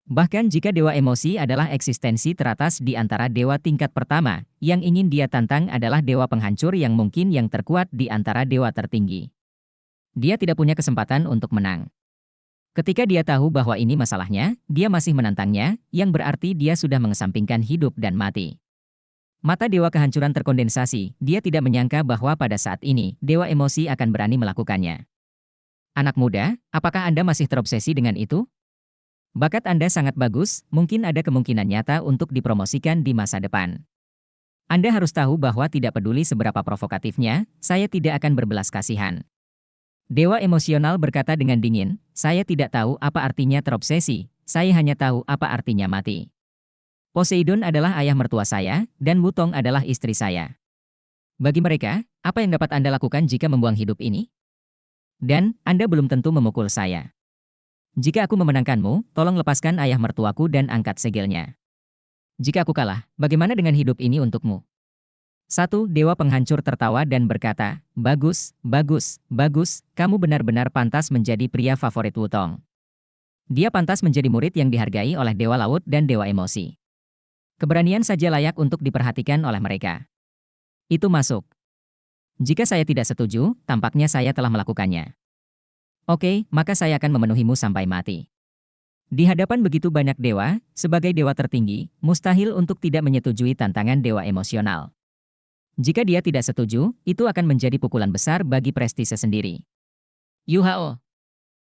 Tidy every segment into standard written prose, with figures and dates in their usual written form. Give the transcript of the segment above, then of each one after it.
Bahkan jika dewa emosi adalah eksistensi teratas di antara dewa tingkat pertama, yang ingin dia tantang adalah dewa penghancur yang mungkin yang terkuat di antara dewa tertinggi. Dia tidak punya kesempatan untuk menang. Ketika dia tahu bahwa ini masalahnya, dia masih menantangnya, yang berarti dia sudah mengesampingkan hidup dan mati. Mata dewa kehancuran terkondensasi, dia tidak menyangka bahwa pada saat ini, dewa emosi akan berani melakukannya. Anak muda, apakah Anda masih terobsesi dengan itu? Bakat Anda sangat bagus, mungkin ada kemungkinan nyata untuk dipromosikan di masa depan. Anda harus tahu bahwa tidak peduli seberapa provokatifnya, saya tidak akan berbelas kasihan. Dewa emosional berkata dengan dingin, saya tidak tahu apa artinya terobsesi, saya hanya tahu apa artinya mati. Poseidon adalah ayah mertua saya, dan Wutong adalah istri saya. Bagi mereka, apa yang dapat Anda lakukan jika membuang hidup ini? Dan, Anda belum tentu memukul saya. Jika aku memenangkanmu, tolong lepaskan ayah mertuaku dan angkat segelnya. Jika aku kalah, bagaimana dengan hidup ini untukmu? Satu dewa penghancur tertawa dan berkata, bagus, bagus, bagus, kamu benar-benar pantas menjadi pria favorit Wutong. Dia pantas menjadi murid yang dihargai oleh dewa laut dan dewa emosi. Keberanian saja layak untuk diperhatikan oleh mereka. Itu masuk. Jika saya tidak setuju, tampaknya saya telah melakukannya. Oke, maka saya akan memenuhimu sampai mati. Di hadapan begitu banyak dewa, sebagai dewa tertinggi, mustahil untuk tidak menyetujui tantangan dewa emosional. Jika dia tidak setuju, itu akan menjadi pukulan besar bagi prestise sendiri. Yuhao.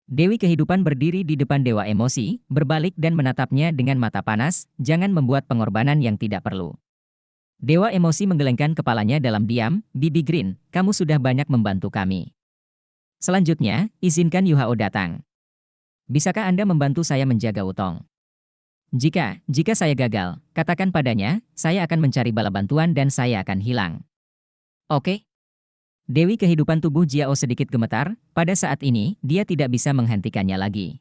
Dewi kehidupan berdiri di depan dewa emosi, berbalik dan menatapnya dengan mata panas, jangan membuat pengorbanan yang tidak perlu. Dewa emosi menggelengkan kepalanya dalam diam, Bibi Green, kamu sudah banyak membantu kami. Selanjutnya, izinkan Yuhao datang. Bisakah Anda membantu saya menjaga Wutong? Jika saya gagal, katakan padanya, saya akan mencari bala bantuan dan saya akan hilang. Oke? Dewi kehidupan tubuh Jiao sedikit gemetar, pada saat ini, dia tidak bisa menghentikannya lagi.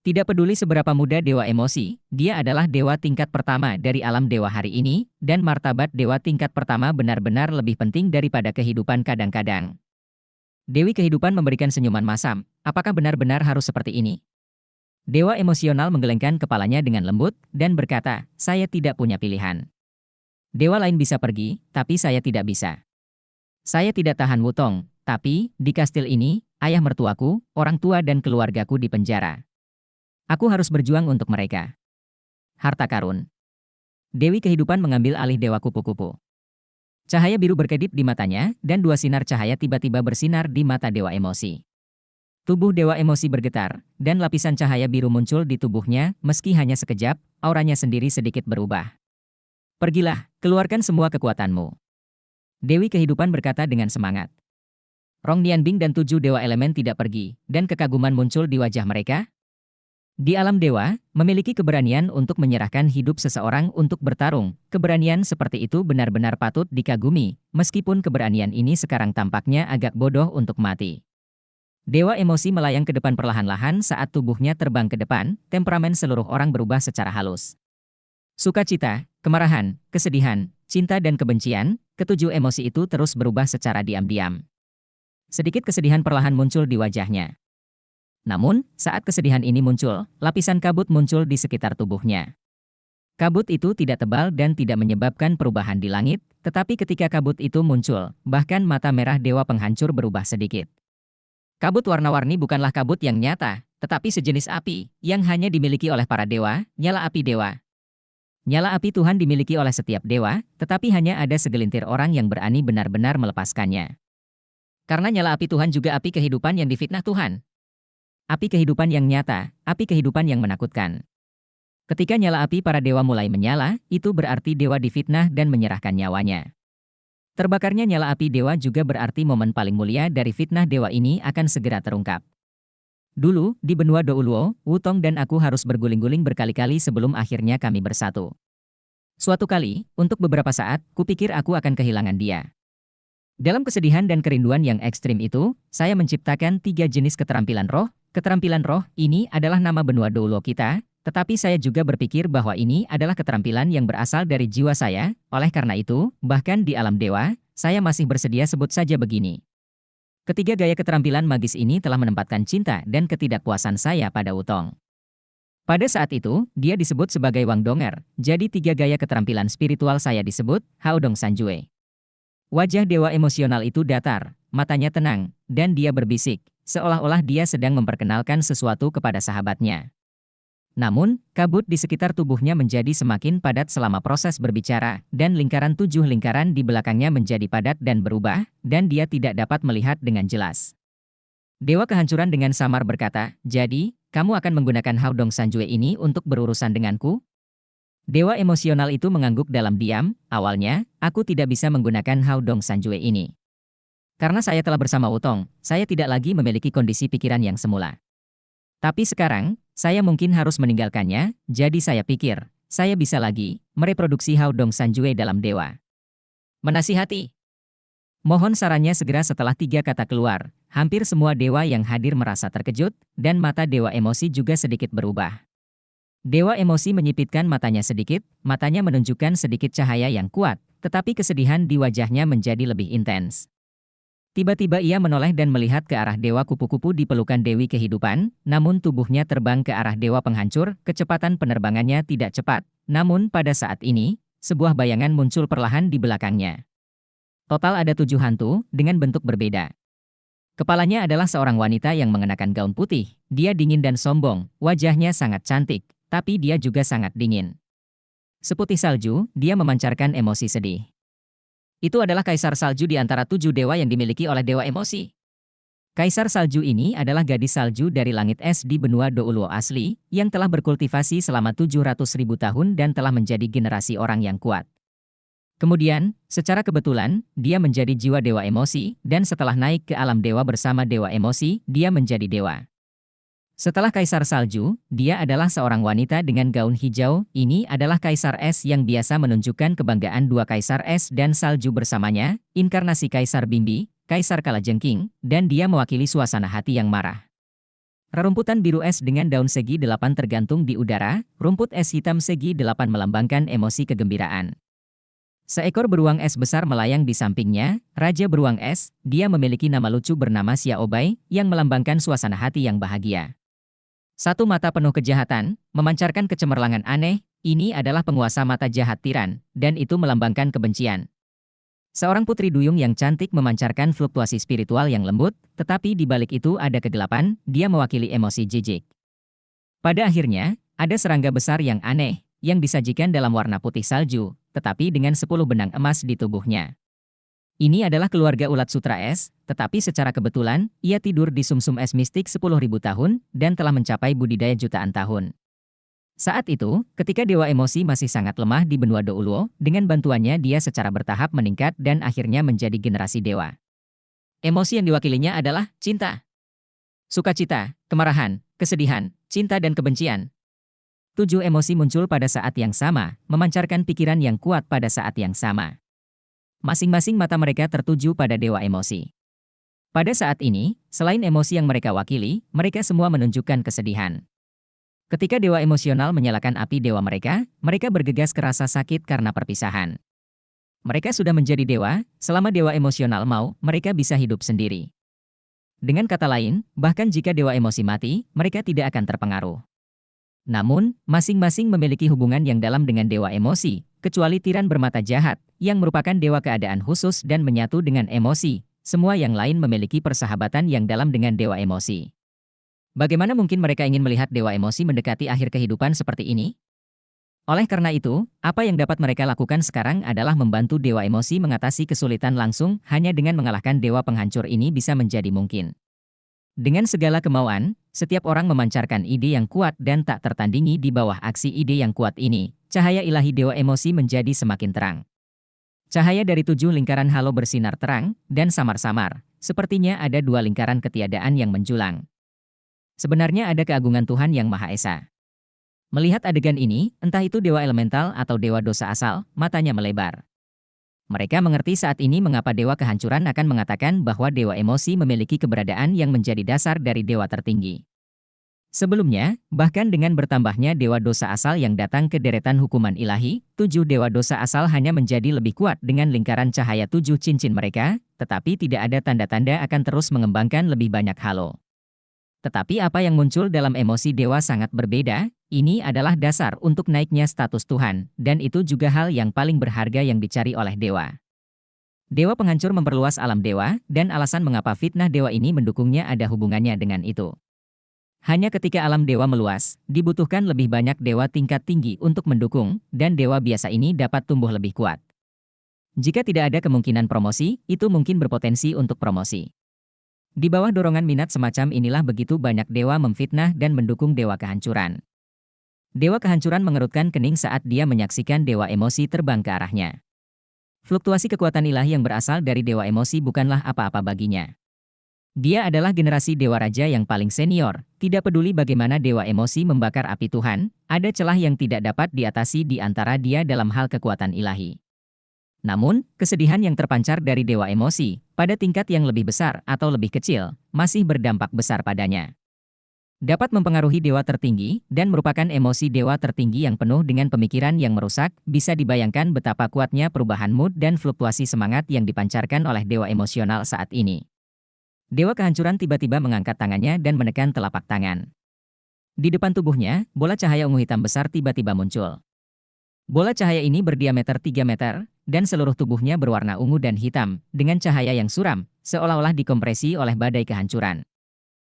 Tidak peduli seberapa muda dewa emosi, dia adalah dewa tingkat pertama dari alam dewa hari ini, dan martabat dewa tingkat pertama benar-benar lebih penting daripada kehidupan kadang-kadang. Dewi kehidupan memberikan senyuman masam, apakah benar-benar harus seperti ini? Dewa emosional menggelengkan kepalanya dengan lembut, dan berkata, saya tidak punya pilihan. Dewa lain bisa pergi, tapi saya tidak bisa. Saya tidak tahan Wutong, tapi, di kastil ini, ayah mertuaku, orang tua dan keluargaku di penjara. Aku harus berjuang untuk mereka. Harta karun. Dewi kehidupan mengambil alih dewa kupu-kupu. Cahaya biru berkedip di matanya, dan dua sinar cahaya tiba-tiba bersinar di mata dewa emosi. Tubuh dewa emosi bergetar, dan lapisan cahaya biru muncul di tubuhnya, meski hanya sekejap, auranya sendiri sedikit berubah. Pergilah, keluarkan semua kekuatanmu. Dewi kehidupan berkata dengan semangat. Rong Nianbing dan 7 dewa elemen tidak pergi, dan kekaguman muncul di wajah mereka. Di alam dewa, memiliki keberanian untuk menyerahkan hidup seseorang untuk bertarung. Keberanian seperti itu benar-benar patut dikagumi, meskipun keberanian ini sekarang tampaknya agak bodoh untuk mati. Dewa emosi melayang ke depan perlahan-lahan saat tubuhnya terbang ke depan, temperamen seluruh orang berubah secara halus. Sukacita, kemarahan, kesedihan, cinta dan kebencian, ketujuh emosi itu terus berubah secara diam-diam. Sedikit kesedihan perlahan muncul di wajahnya. Namun, saat kesedihan ini muncul, lapisan kabut muncul di sekitar tubuhnya. Kabut itu tidak tebal dan tidak menyebabkan perubahan di langit, tetapi ketika kabut itu muncul, bahkan mata merah dewa penghancur berubah sedikit. Kabut warna-warni bukanlah kabut yang nyata, tetapi sejenis api, yang hanya dimiliki oleh para dewa, nyala api dewa. Nyala api Tuhan dimiliki oleh setiap dewa, tetapi hanya ada segelintir orang yang berani benar-benar melepaskannya. Karena nyala api Tuhan juga api kehidupan yang difitnah Tuhan. Api kehidupan yang nyata, api kehidupan yang menakutkan. Ketika nyala api para dewa mulai menyala, itu berarti dewa difitnah dan menyerahkan nyawanya. Terbakarnya nyala api dewa juga berarti momen paling mulia dari fitnah dewa ini akan segera terungkap. Dulu, di benua Douluo, Wutong dan aku harus berguling-guling berkali-kali sebelum akhirnya kami bersatu. Suatu kali, untuk beberapa saat, kupikir aku akan kehilangan dia. Dalam kesedihan dan kerinduan yang ekstrim itu, saya menciptakan 3 jenis keterampilan roh. Keterampilan roh ini adalah nama benua Douluo kita, tetapi saya juga berpikir bahwa ini adalah keterampilan yang berasal dari jiwa saya, oleh karena itu, bahkan di alam dewa, saya masih bersedia sebut saja begini. Ketiga gaya keterampilan magis ini telah menempatkan cinta dan ketidakpuasan saya pada Wutong. Pada saat itu, dia disebut sebagai Wang Donger, jadi tiga gaya keterampilan spiritual saya disebut Hao Dong Sanjue. Wajah dewa emosional itu datar, matanya tenang, dan dia berbisik, seolah-olah dia sedang memperkenalkan sesuatu kepada sahabatnya. Namun, kabut di sekitar tubuhnya menjadi semakin padat selama proses berbicara, dan lingkaran 7 lingkaran di belakangnya menjadi padat dan berubah, dan dia tidak dapat melihat dengan jelas. Dewa kehancuran dengan samar berkata, "Jadi, kamu akan menggunakan Hao Dong Sanjue ini untuk berurusan denganku?" Dewa emosional itu mengangguk dalam diam. "Awalnya, aku tidak bisa menggunakan Hao Dong Sanjue ini. Karena saya telah bersama Wutong, saya tidak lagi memiliki kondisi pikiran yang semula. Tapi sekarang, saya mungkin harus meninggalkannya, jadi saya pikir, saya bisa lagi mereproduksi Hao Dong Sanjue dalam dewa." Menasihati. Mohon sarannya segera setelah 3 kata keluar. Hampir semua dewa yang hadir merasa terkejut, dan mata dewa emosi juga sedikit berubah. Dewa emosi menyipitkan matanya sedikit, matanya menunjukkan sedikit cahaya yang kuat, tetapi kesedihan di wajahnya menjadi lebih intens. Tiba-tiba ia menoleh dan melihat ke arah dewa kupu-kupu di pelukan Dewi Kehidupan, namun tubuhnya terbang ke arah dewa penghancur, kecepatan penerbangannya tidak cepat. Namun pada saat ini, sebuah bayangan muncul perlahan di belakangnya. Total ada 7 hantu, dengan bentuk berbeda. Kepalanya adalah seorang wanita yang mengenakan gaun putih. Dia dingin dan sombong, wajahnya sangat cantik, tapi dia juga sangat dingin. Seputih salju, dia memancarkan emosi sedih. Itu adalah kaisar salju di antara 7 dewa yang dimiliki oleh dewa emosi. Kaisar salju ini adalah gadis salju dari langit es di benua Douluo asli, yang telah berkultivasi selama 700.000 tahun dan telah menjadi generasi orang yang kuat. Kemudian, secara kebetulan, dia menjadi jiwa dewa emosi, dan setelah naik ke alam dewa bersama dewa emosi, dia menjadi dewa. Setelah kaisar salju, dia adalah seorang wanita dengan gaun hijau. Ini adalah kaisar es yang biasa menunjukkan kebanggaan 2 kaisar es dan salju bersamanya, inkarnasi kaisar Bimbi, kaisar kalajengking, dan dia mewakili suasana hati yang marah. Rerumputan biru es dengan daun segi 8 tergantung di udara, rumput es hitam segi 8 melambangkan emosi kegembiraan. Seekor beruang es besar melayang di sampingnya, Raja Beruang Es. Dia memiliki nama lucu bernama Xiaobai, yang melambangkan suasana hati yang bahagia. Satu mata penuh kejahatan, memancarkan kecemerlangan aneh. Ini adalah penguasa mata jahat tiran, dan itu melambangkan kebencian. Seorang putri duyung yang cantik memancarkan fluktuasi spiritual yang lembut, tetapi di balik itu ada kegelapan. Dia mewakili emosi jijik. Pada akhirnya, ada serangga besar yang aneh, yang disajikan dalam warna putih salju, tetapi dengan 10 benang emas di tubuhnya. Ini adalah keluarga ulat sutra es, tetapi secara kebetulan, ia tidur di sumsum es mistik 10.000 tahun, dan telah mencapai budidaya jutaan tahun. Saat itu, ketika dewa emosi masih sangat lemah di benua Douluo, dengan bantuannya dia secara bertahap meningkat dan akhirnya menjadi generasi dewa. Emosi yang diwakilinya adalah cinta, sukacita, kemarahan, kesedihan, cinta dan kebencian. 7 emosi muncul pada saat yang sama, memancarkan pikiran yang kuat pada saat yang sama. Masing-masing mata mereka tertuju pada dewa emosi. Pada saat ini, selain emosi yang mereka wakili, mereka semua menunjukkan kesedihan. Ketika dewa emosional menyalakan api dewa mereka bergegas kerasa sakit karena perpisahan. Mereka sudah menjadi dewa, selama dewa emosional mau, mereka bisa hidup sendiri. Dengan kata lain, bahkan jika dewa emosi mati, mereka tidak akan terpengaruh. Namun, masing-masing memiliki hubungan yang dalam dengan dewa emosi, kecuali tiran bermata jahat, yang merupakan dewa keadaan khusus dan menyatu dengan emosi. Semua yang lain memiliki persahabatan yang dalam dengan dewa emosi. Bagaimana mungkin mereka ingin melihat dewa emosi mendekati akhir kehidupan seperti ini? Oleh karena itu, apa yang dapat mereka lakukan sekarang adalah membantu dewa emosi mengatasi kesulitan langsung. Hanya dengan mengalahkan dewa penghancur ini bisa menjadi mungkin. Dengan segala kemauan, setiap orang memancarkan ide yang kuat dan tak tertandingi di bawah aksi ide yang kuat ini. Cahaya ilahi dewa emosi menjadi semakin terang. Cahaya dari 7 lingkaran halo bersinar terang dan samar-samar. Sepertinya ada 2 lingkaran ketiadaan yang menjulang. Sebenarnya ada keagungan Tuhan Yang Maha Esa. Melihat adegan ini, entah itu dewa elemental atau dewa dosa asal, matanya melebar. Mereka mengerti saat ini mengapa dewa kehancuran akan mengatakan bahwa dewa emosi memiliki keberadaan yang menjadi dasar dari dewa tertinggi. Sebelumnya, bahkan dengan bertambahnya dewa dosa asal yang datang ke deretan hukuman ilahi, 7 dewa dosa asal hanya menjadi lebih kuat dengan lingkaran cahaya 7 cincin mereka, tetapi tidak ada tanda-tanda akan terus mengembangkan lebih banyak halo. Tetapi apa yang muncul dalam emosi dewa sangat berbeda, ini adalah dasar untuk naiknya status Tuhan, dan itu juga hal yang paling berharga yang dicari oleh dewa. Dewa penghancur memperluas alam dewa, dan alasan mengapa fitnah dewa ini mendukungnya ada hubungannya dengan itu. Hanya ketika alam dewa meluas, dibutuhkan lebih banyak dewa tingkat tinggi untuk mendukung, dan dewa biasa ini dapat tumbuh lebih kuat. Jika tidak ada kemungkinan promosi, itu mungkin berpotensi untuk promosi. Di bawah dorongan minat semacam inilah begitu banyak dewa memfitnah dan mendukung dewa kehancuran. Dewa kehancuran mengerutkan kening saat dia menyaksikan dewa emosi terbang ke arahnya. Fluktuasi kekuatan ilahi yang berasal dari dewa emosi bukanlah apa-apa baginya. Dia adalah generasi dewa raja yang paling senior, tidak peduli bagaimana dewa emosi membakar api Tuhan, ada celah yang tidak dapat diatasi di antara dia dalam hal kekuatan ilahi. Namun, kesedihan yang terpancar dari dewa emosi, pada tingkat yang lebih besar atau lebih kecil, masih berdampak besar padanya. Dapat mempengaruhi dewa tertinggi, dan merupakan emosi dewa tertinggi yang penuh dengan pemikiran yang merusak, bisa dibayangkan betapa kuatnya perubahan mood dan fluktuasi semangat yang dipancarkan oleh dewa emosional saat ini. Dewa kehancuran tiba-tiba mengangkat tangannya dan menekan telapak tangan. Di depan tubuhnya, bola cahaya ungu hitam besar tiba-tiba muncul. Bola cahaya ini berdiameter 3 meter, dan seluruh tubuhnya berwarna ungu dan hitam, dengan cahaya yang suram, seolah-olah dikompresi oleh badai kehancuran.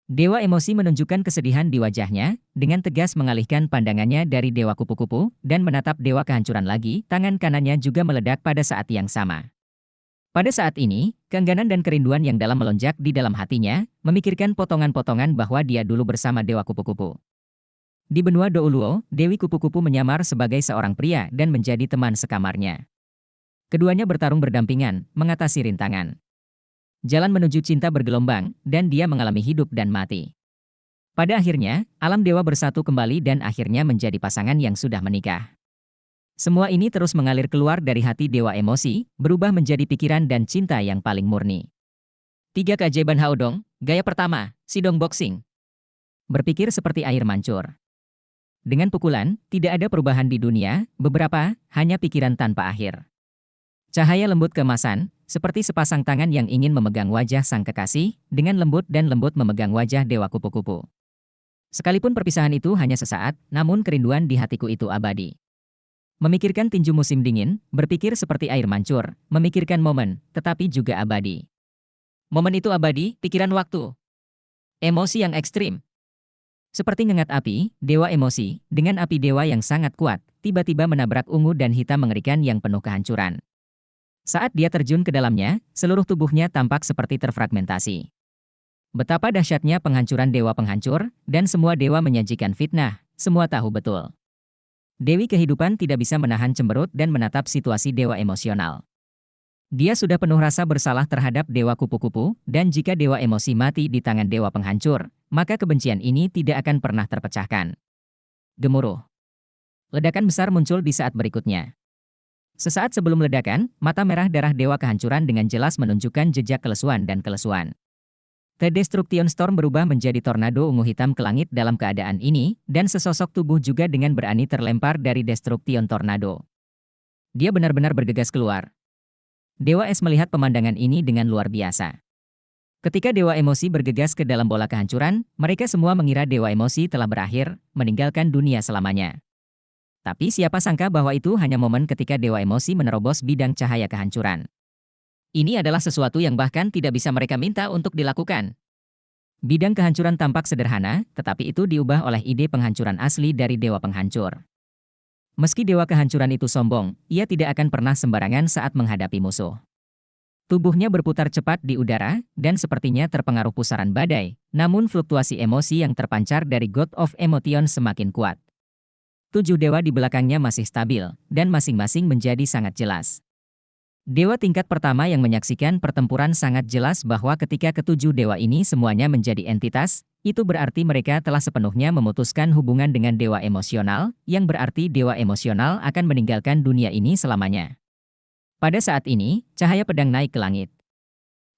Dewa emosi menunjukkan kesedihan di wajahnya, dengan tegas mengalihkan pandangannya dari dewa kupu-kupu, dan menatap dewa kehancuran lagi, tangan kanannya juga meledak pada saat yang sama. Pada saat ini, keengganan dan kerinduan yang dalam melonjak di dalam hatinya, memikirkan potongan-potongan bahwa dia dulu bersama dewa kupu-kupu. Di benua Douluo, Dewi Kupu-Kupu menyamar sebagai seorang pria dan menjadi teman sekamarnya. Keduanya bertarung berdampingan, mengatasi rintangan. Jalan menuju cinta bergelombang, dan dia mengalami hidup dan mati. Pada akhirnya, alam dewa bersatu kembali dan akhirnya menjadi pasangan yang sudah menikah. Semua ini terus mengalir keluar dari hati dewa emosi, berubah menjadi pikiran dan cinta yang paling murni. 3 keajaiban Haodong, gaya pertama, Sidong Boxing. Berpikir seperti air mancur. Dengan pukulan, tidak ada perubahan di dunia, beberapa, hanya pikiran tanpa akhir. Cahaya lembut keemasan, seperti sepasang tangan yang ingin memegang wajah sang kekasih, dengan lembut dan lembut memegang wajah dewa kupu-kupu. Sekalipun perpisahan itu hanya sesaat, namun kerinduan di hatiku itu abadi. Memikirkan tinju musim dingin, berpikir seperti air mancur, memikirkan momen, tetapi juga abadi. Momen itu abadi, pikiran waktu. Emosi yang ekstrim. Seperti ngengat api, dewa emosi, dengan api dewa yang sangat kuat, tiba-tiba menabrak ungu dan hitam mengerikan yang penuh kehancuran. Saat dia terjun ke dalamnya, seluruh tubuhnya tampak seperti terfragmentasi. Betapa dahsyatnya penghancuran dewa penghancur, dan semua dewa menyajikan fitnah, semua tahu betul. Dewi kehidupan tidak bisa menahan cemberut dan menatap situasi dewa emosional. Dia sudah penuh rasa bersalah terhadap dewa kupu-kupu, dan jika dewa emosi mati di tangan dewa penghancur, maka kebencian ini tidak akan pernah terpecahkan. Gemuruh. Ledakan besar muncul di saat berikutnya. Sesaat sebelum ledakan, mata merah darah dewa kehancuran dengan jelas menunjukkan jejak kelesuan dan kelesuan. The Destruction Storm berubah menjadi tornado ungu hitam ke langit dalam keadaan ini, dan sesosok tubuh juga dengan berani terlempar dari Destruction Tornado. Dia benar-benar bergegas keluar. Dewa Es melihat pemandangan ini dengan luar biasa. Ketika dewa emosi bergegas ke dalam bola kehancuran, mereka semua mengira dewa emosi telah berakhir, meninggalkan dunia selamanya. Tapi siapa sangka bahwa itu hanya momen ketika dewa emosi menerobos bidang cahaya kehancuran. Ini adalah sesuatu yang bahkan tidak bisa mereka minta untuk dilakukan. Bidang kehancuran tampak sederhana, tetapi itu diubah oleh ide penghancuran asli dari dewa penghancur. Meski dewa kehancuran itu sombong, ia tidak akan pernah sembarangan saat menghadapi musuh. Tubuhnya berputar cepat di udara, dan sepertinya terpengaruh pusaran badai, namun fluktuasi emosi yang terpancar dari God of Emotion semakin kuat. 7 dewa di belakangnya masih stabil, dan masing-masing menjadi sangat jelas. Dewa tingkat pertama yang menyaksikan pertempuran sangat jelas bahwa ketika ketujuh dewa ini semuanya menjadi entitas, itu berarti mereka telah sepenuhnya memutuskan hubungan dengan dewa emosional, yang berarti dewa emosional akan meninggalkan dunia ini selamanya. Pada saat ini, cahaya pedang naik ke langit.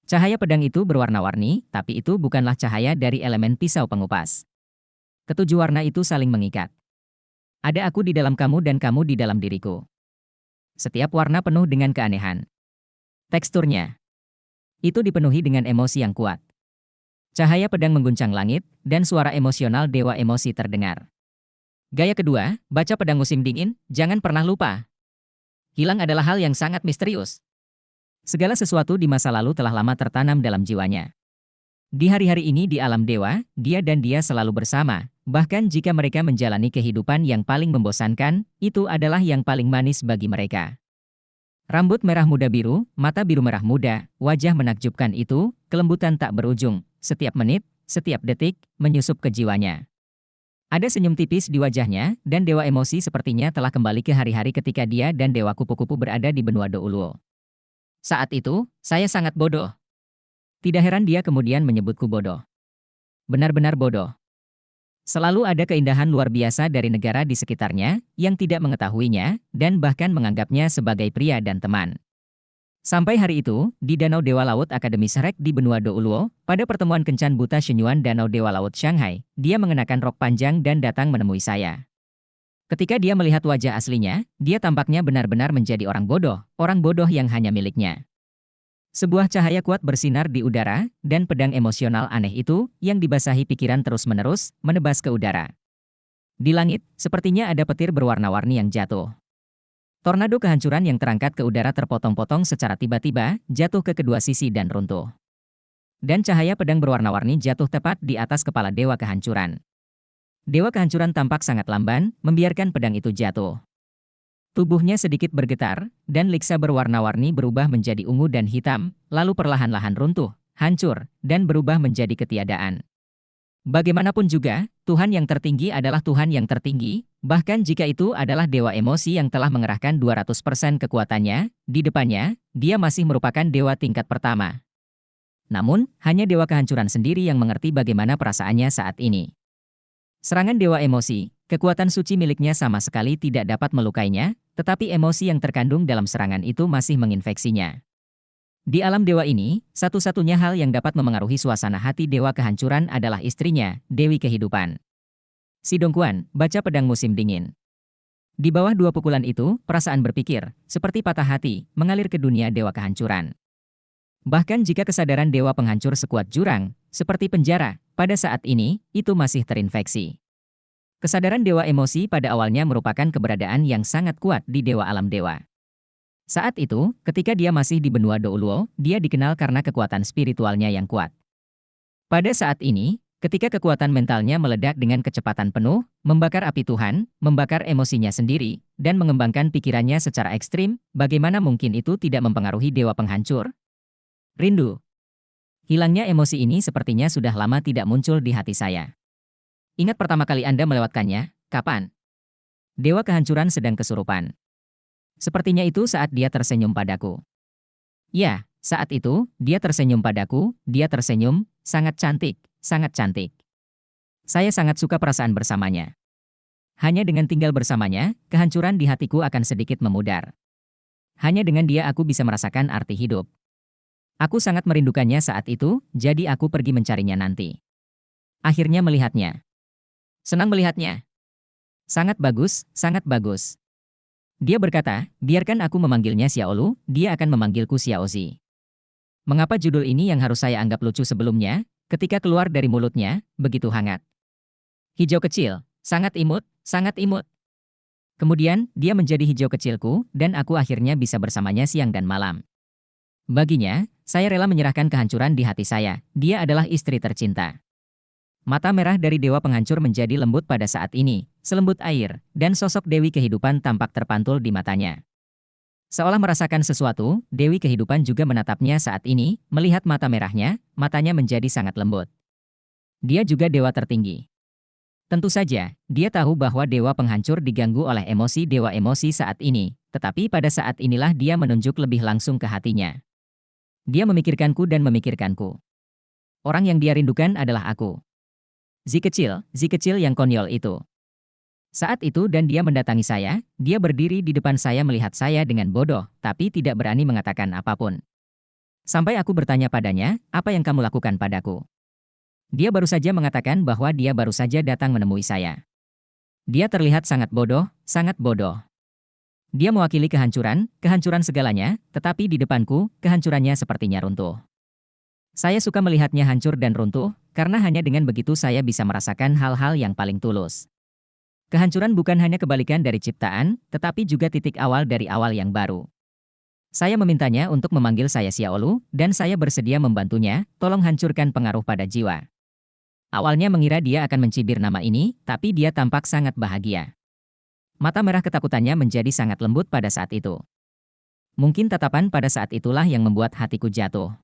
Cahaya pedang itu berwarna-warni, tapi itu bukanlah cahaya dari elemen pisau pengupas. Ketujuh warna itu saling mengikat. Ada aku di dalam kamu dan kamu di dalam diriku. Setiap warna penuh dengan keanehan. Teksturnya. Itu dipenuhi dengan emosi yang kuat. Cahaya pedang mengguncang langit, dan suara emosional dewa emosi terdengar. Gaya kedua, baca pedang musim dingin, jangan pernah lupa. Hilang adalah hal yang sangat misterius. Segala sesuatu di masa lalu telah lama tertanam dalam jiwanya. Di hari-hari ini di alam dewa, dia dan dia selalu bersama. Bahkan jika mereka menjalani kehidupan yang paling membosankan, itu adalah yang paling manis bagi mereka. Rambut merah muda biru, mata biru merah muda, wajah menakjubkan itu, kelembutan tak berujung, setiap menit, setiap detik, menyusup ke jiwanya. Ada senyum tipis di wajahnya, dan dewa emosi sepertinya telah kembali ke hari-hari ketika dia dan dewa kupu-kupu berada di benua Douluo. Saat itu, saya sangat bodoh. Tidak heran dia kemudian menyebutku bodoh. Benar-benar bodoh. Selalu ada keindahan luar biasa dari negara di sekitarnya, yang tidak mengetahuinya, dan bahkan menganggapnya sebagai pria dan teman. Sampai hari itu, di Danau Dewa Laut Akademi Shrek di benua Douluo, pada pertemuan kencan buta Shenyuan Danau Dewa Laut Shanghai, dia mengenakan rok panjang dan datang menemui saya. Ketika dia melihat wajah aslinya, dia tampaknya benar-benar menjadi orang bodoh yang hanya miliknya. Sebuah cahaya kuat bersinar di udara, dan pedang emosional aneh itu, yang dibasahi pikiran terus-menerus, menebas ke udara. Di langit, sepertinya ada petir berwarna-warni yang jatuh. Tornado kehancuran yang terangkat ke udara terpotong-potong secara tiba-tiba, jatuh ke kedua sisi dan runtuh. Dan cahaya pedang berwarna-warni jatuh tepat di atas kepala Dewa Kehancuran. Dewa Kehancuran tampak sangat lamban, membiarkan pedang itu jatuh. Tubuhnya sedikit bergetar, dan liksa berwarna-warni berubah menjadi ungu dan hitam, lalu perlahan-lahan runtuh, hancur, dan berubah menjadi ketiadaan. Bagaimanapun juga, Tuhan yang tertinggi adalah Tuhan yang tertinggi, bahkan jika itu adalah dewa emosi yang telah mengerahkan 200% kekuatannya, di depannya, dia masih merupakan dewa tingkat pertama. Namun, hanya dewa kehancuran sendiri yang mengerti bagaimana perasaannya saat ini. Serangan dewa emosi, kekuatan suci miliknya sama sekali tidak dapat melukainya, tetapi emosi yang terkandung dalam serangan itu masih menginfeksinya. Di alam dewa ini, satu-satunya hal yang dapat memengaruhi suasana hati dewa kehancuran adalah istrinya, Dewi Kehidupan. Si Dongguan, baca pedang musim dingin. Di bawah dua pukulan itu, perasaan berpikir, seperti patah hati, mengalir ke dunia dewa kehancuran. Bahkan jika kesadaran dewa penghancur sekuat jurang, seperti penjara, pada saat ini, itu masih terinfeksi. Kesadaran dewa emosi pada awalnya merupakan keberadaan yang sangat kuat di dewa alam dewa. Saat itu, ketika dia masih di benua Douluo, dia dikenal karena kekuatan spiritualnya yang kuat. Pada saat ini, ketika kekuatan mentalnya meledak dengan kecepatan penuh, membakar api Tuhan, membakar emosinya sendiri, dan mengembangkan pikirannya secara ekstrim, bagaimana mungkin itu tidak mempengaruhi dewa penghancur? Rindu. Hilangnya emosi ini sepertinya sudah lama tidak muncul di hati saya. Ingat pertama kali Anda melewatkannya, kapan? Dewa kehancuran sedang kesurupan. Sepertinya itu saat dia tersenyum padaku. Ya, saat itu, dia tersenyum padaku, dia tersenyum, sangat cantik, sangat cantik. Saya sangat suka perasaan bersamanya. Hanya dengan tinggal bersamanya, kehancuran di hatiku akan sedikit memudar. Hanya dengan dia aku bisa merasakan arti hidup. Aku sangat merindukannya saat itu, jadi aku pergi mencarinya nanti. Akhirnya melihatnya. Senang melihatnya. Sangat bagus, sangat bagus. Dia berkata, biarkan aku memanggilnya Xiaolu, dia akan memanggilku Xiaozi. Mengapa judul ini yang harus saya anggap lucu sebelumnya, ketika keluar dari mulutnya, begitu hangat. Hijau kecil, sangat imut, sangat imut. Kemudian, dia menjadi hijau kecilku, dan aku akhirnya bisa bersamanya siang dan malam. Baginya, saya rela menyerahkan kehancuran di hati saya, dia adalah istri tercinta. Mata merah dari dewa penghancur menjadi lembut pada saat ini, selembut air, dan sosok Dewi Kehidupan tampak terpantul di matanya. Seolah merasakan sesuatu, Dewi Kehidupan juga menatapnya saat ini, melihat mata merahnya, matanya menjadi sangat lembut. Dia juga dewa tertinggi. Tentu saja, dia tahu bahwa dewa penghancur diganggu oleh emosi dewa emosi saat ini, tetapi pada saat inilah dia menunjuk lebih langsung ke hatinya. Dia memikirkanku dan memikirkanku. Orang yang dia rindukan adalah aku. Zi kecil yang konyol itu. Saat itu dan dia mendatangi saya, dia berdiri di depan saya melihat saya dengan bodoh, tapi tidak berani mengatakan apapun. Sampai aku bertanya padanya, apa yang kamu lakukan padaku? Dia baru saja mengatakan bahwa dia baru saja datang menemui saya. Dia terlihat sangat bodoh, sangat bodoh. Dia mewakili kehancuran, kehancuran segalanya, tetapi di depanku, kehancurannya sepertinya runtuh. Saya suka melihatnya hancur dan runtuh, karena hanya dengan begitu saya bisa merasakan hal-hal yang paling tulus. Kehancuran bukan hanya kebalikan dari ciptaan, tetapi juga titik awal dari awal yang baru. Saya memintanya untuk memanggil saya Xiaolu, dan saya bersedia membantunya, tolong hancurkan pengaruh pada jiwa. Awalnya mengira dia akan mencibir nama ini, tapi dia tampak sangat bahagia. Mata merah ketakutannya menjadi sangat lembut pada saat itu. Mungkin tatapan pada saat itulah yang membuat hatiku jatuh.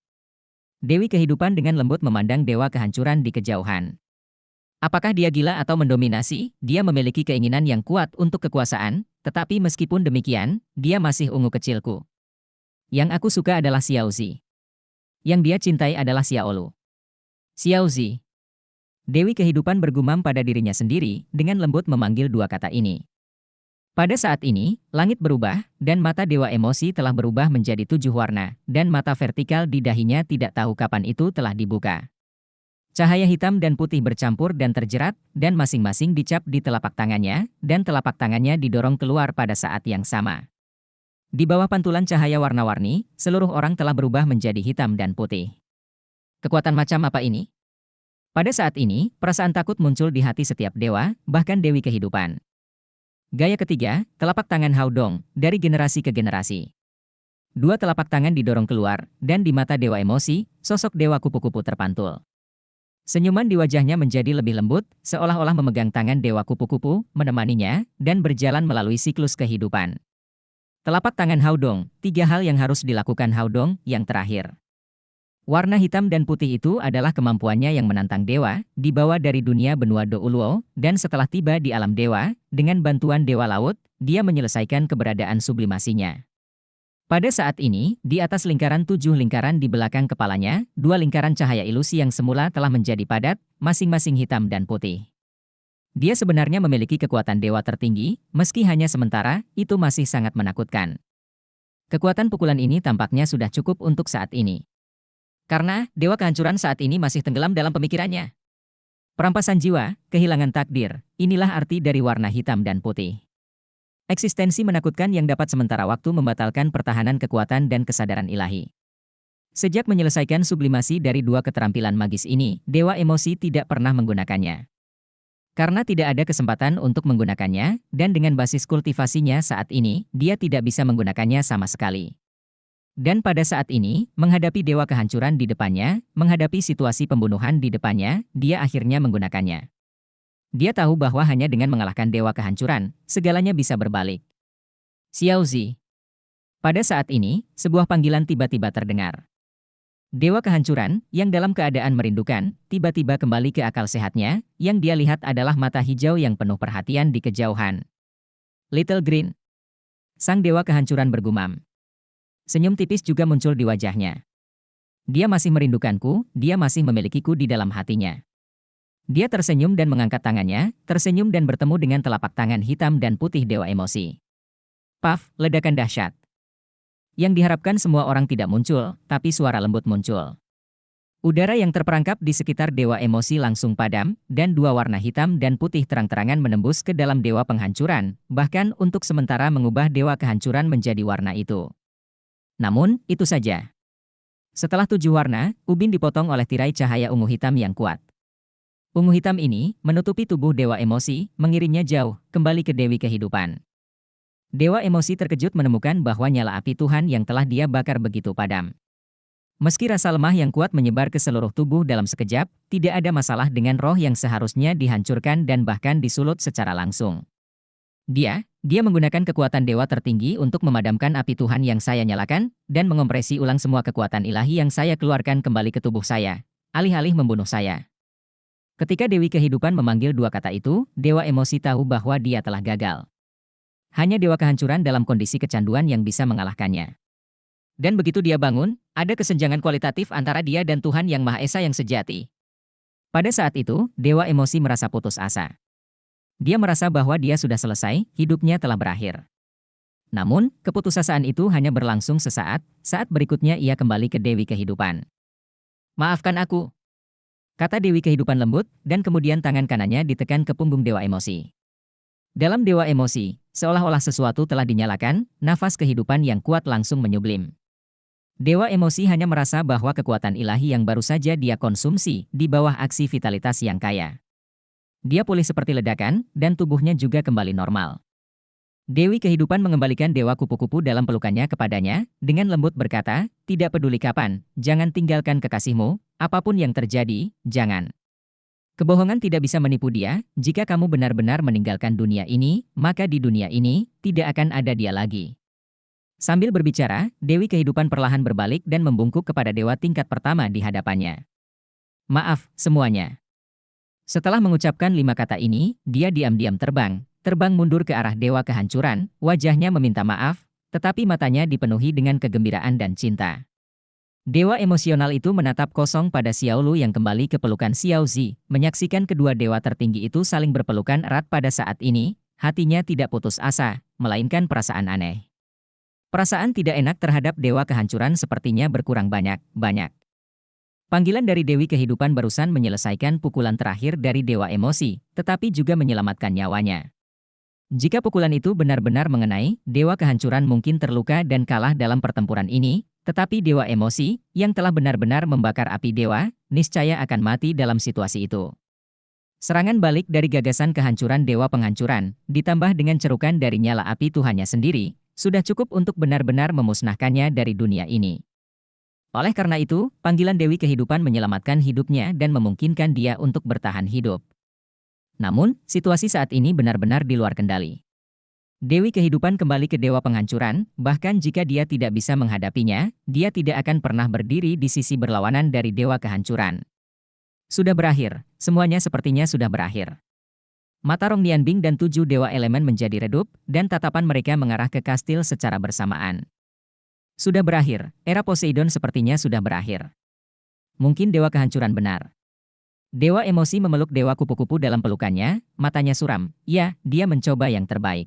Dewi kehidupan dengan lembut memandang dewa kehancuran di kejauhan. Apakah dia gila atau mendominasi? Dia memiliki keinginan yang kuat untuk kekuasaan, tetapi meskipun demikian, dia masih ungu kecilku. Yang aku suka adalah Xiaozi. Yang dia cintai adalah Xiaolu. Xiaozi. Dewi kehidupan bergumam pada dirinya sendiri dengan lembut memanggil dua kata ini. Pada saat ini, langit berubah, dan mata dewa emosi telah berubah menjadi 7 warna, dan mata vertikal di dahinya tidak tahu kapan itu telah dibuka. Cahaya hitam dan putih bercampur dan terjerat, dan masing-masing dicap di telapak tangannya, dan telapak tangannya didorong keluar pada saat yang sama. Di bawah pantulan cahaya warna-warni, seluruh orang telah berubah menjadi hitam dan putih. Kekuatan macam apa ini? Pada saat ini, perasaan takut muncul di hati setiap dewa, bahkan Dewi Kehidupan. Gaya ketiga, telapak tangan Haodong, dari generasi ke generasi. Dua telapak tangan didorong keluar, dan di mata dewa emosi, sosok dewa kupu-kupu terpantul. Senyuman di wajahnya menjadi lebih lembut, seolah-olah memegang tangan dewa kupu-kupu, menemaninya, dan berjalan melalui siklus kehidupan. Telapak tangan Haodong, 3 hal yang harus dilakukan Haodong, yang terakhir. Warna hitam dan putih itu adalah kemampuannya yang menantang dewa, dibawa dari dunia benua Douluo, dan setelah tiba di alam dewa, dengan bantuan dewa laut, dia menyelesaikan keberadaan sublimasinya. Pada saat ini, di atas lingkaran 7 lingkaran di belakang kepalanya, 2 lingkaran cahaya ilusi yang semula telah menjadi padat, masing-masing hitam dan putih. Dia sebenarnya memiliki kekuatan dewa tertinggi, meski hanya sementara, itu masih sangat menakutkan. Kekuatan pukulan ini tampaknya sudah cukup untuk saat ini. Karena dewa kehancuran saat ini masih tenggelam dalam pemikirannya. Perampasan jiwa, kehilangan takdir, inilah arti dari warna hitam dan putih. Eksistensi menakutkan yang dapat sementara waktu membatalkan pertahanan kekuatan dan kesadaran ilahi. Sejak menyelesaikan sublimasi dari 2 keterampilan magis ini, dewa emosi tidak pernah menggunakannya. Karena tidak ada kesempatan untuk menggunakannya, dan dengan basis kultivasinya saat ini, dia tidak bisa menggunakannya sama sekali. Dan pada saat ini, menghadapi dewa kehancuran di depannya, menghadapi situasi pembunuhan di depannya, dia akhirnya menggunakannya. Dia tahu bahwa hanya dengan mengalahkan dewa kehancuran, segalanya bisa berbalik. Xiaozi. Pada saat ini, sebuah panggilan tiba-tiba terdengar. Dewa kehancuran, yang dalam keadaan merindukan, tiba-tiba kembali ke akal sehatnya, yang dia lihat adalah mata hijau yang penuh perhatian di kejauhan. Little Green. Sang dewa kehancuran bergumam. Senyum tipis juga muncul di wajahnya. Dia masih merindukanku, dia masih memilikiku di dalam hatinya. Dia tersenyum dan mengangkat tangannya, tersenyum dan bertemu dengan telapak tangan hitam dan putih dewa emosi. Paf, ledakan dahsyat. Yang diharapkan semua orang tidak muncul, tapi suara lembut muncul. Udara yang terperangkap di sekitar dewa emosi langsung padam, dan 2 warna hitam dan putih terang-terangan menembus ke dalam dewa penghancuran, bahkan untuk sementara mengubah dewa kehancuran menjadi warna itu. Namun, itu saja. Setelah 7 warna, ubin dipotong oleh tirai cahaya ungu hitam yang kuat. Ungu hitam ini menutupi tubuh dewa emosi, mengirimnya jauh, kembali ke Dewi Kehidupan. Dewa emosi terkejut menemukan bahwa nyala api Tuhan yang telah dia bakar begitu padam. Meski rasa lemah yang kuat menyebar ke seluruh tubuh dalam sekejap, tidak ada masalah dengan roh yang seharusnya dihancurkan dan bahkan disulut secara langsung. Dia menggunakan kekuatan dewa tertinggi untuk memadamkan api Tuhan yang saya nyalakan, dan mengompresi ulang semua kekuatan ilahi yang saya keluarkan kembali ke tubuh saya, alih-alih membunuh saya. Ketika Dewi Kehidupan memanggil 2 kata itu, dewa emosi tahu bahwa dia telah gagal. Hanya dewa kehancuran dalam kondisi kecanduan yang bisa mengalahkannya. Dan begitu dia bangun, ada kesenjangan kualitatif antara dia dan Tuhan Yang Maha Esa yang sejati. Pada saat itu, dewa emosi merasa putus asa. Dia merasa bahwa dia sudah selesai, hidupnya telah berakhir. Namun, keputusasaan itu hanya berlangsung sesaat, saat berikutnya ia kembali ke Dewi Kehidupan. Maafkan aku, kata Dewi Kehidupan lembut, dan kemudian tangan kanannya ditekan ke punggung dewa emosi. Dalam dewa emosi, seolah-olah sesuatu telah dinyalakan, nafas kehidupan yang kuat langsung menyublim. Dewa emosi hanya merasa bahwa kekuatan ilahi yang baru saja dia konsumsi di bawah aksi vitalitas yang kaya. Dia pulih seperti ledakan, dan tubuhnya juga kembali normal. Dewi kehidupan mengembalikan Dewa kupu-kupu dalam pelukannya kepadanya, dengan lembut berkata, tidak peduli kapan, jangan tinggalkan kekasihmu, apapun yang terjadi, jangan. Kebohongan tidak bisa menipu dia, jika kamu benar-benar meninggalkan dunia ini, maka di dunia ini, tidak akan ada dia lagi. Sambil berbicara, Dewi kehidupan perlahan berbalik dan membungkuk kepada dewa tingkat pertama di hadapannya. Maaf, semuanya. Setelah mengucapkan 5 kata ini, dia diam-diam terbang mundur ke arah dewa kehancuran, wajahnya meminta maaf, tetapi matanya dipenuhi dengan kegembiraan dan cinta. Dewa emosional itu menatap kosong pada Xiao Lu yang kembali ke pelukan Xiao Zi, menyaksikan kedua dewa tertinggi itu saling berpelukan erat pada saat ini, hatinya tidak putus asa, melainkan perasaan aneh. Perasaan tidak enak terhadap dewa kehancuran sepertinya berkurang banyak. Panggilan dari Dewi kehidupan barusan menyelesaikan pukulan terakhir dari dewa emosi, tetapi juga menyelamatkan nyawanya. Jika pukulan itu benar-benar mengenai, dewa kehancuran mungkin terluka dan kalah dalam pertempuran ini, tetapi dewa emosi, yang telah benar-benar membakar api dewa, niscaya akan mati dalam situasi itu. Serangan balik dari gagasan kehancuran dewa penghancuran, ditambah dengan cerukan dari nyala api Tuhannya sendiri, sudah cukup untuk benar-benar memusnahkannya dari dunia ini. Oleh karena itu, panggilan Dewi kehidupan menyelamatkan hidupnya dan memungkinkan dia untuk bertahan hidup. Namun, situasi saat ini benar-benar di luar kendali. Dewi kehidupan kembali ke dewa penghancuran, bahkan jika dia tidak bisa menghadapinya, dia tidak akan pernah berdiri di sisi berlawanan dari dewa kehancuran. Sudah berakhir, semuanya sepertinya sudah berakhir. Mata Rong Nianbing dan 7 dewa elemen menjadi redup, dan tatapan mereka mengarah ke kastil secara bersamaan. Sudah berakhir, era Poseidon sepertinya sudah berakhir. Mungkin dewa kehancuran benar. Dewa emosi memeluk dewa kupu-kupu dalam pelukannya, matanya suram. Ya, dia mencoba yang terbaik.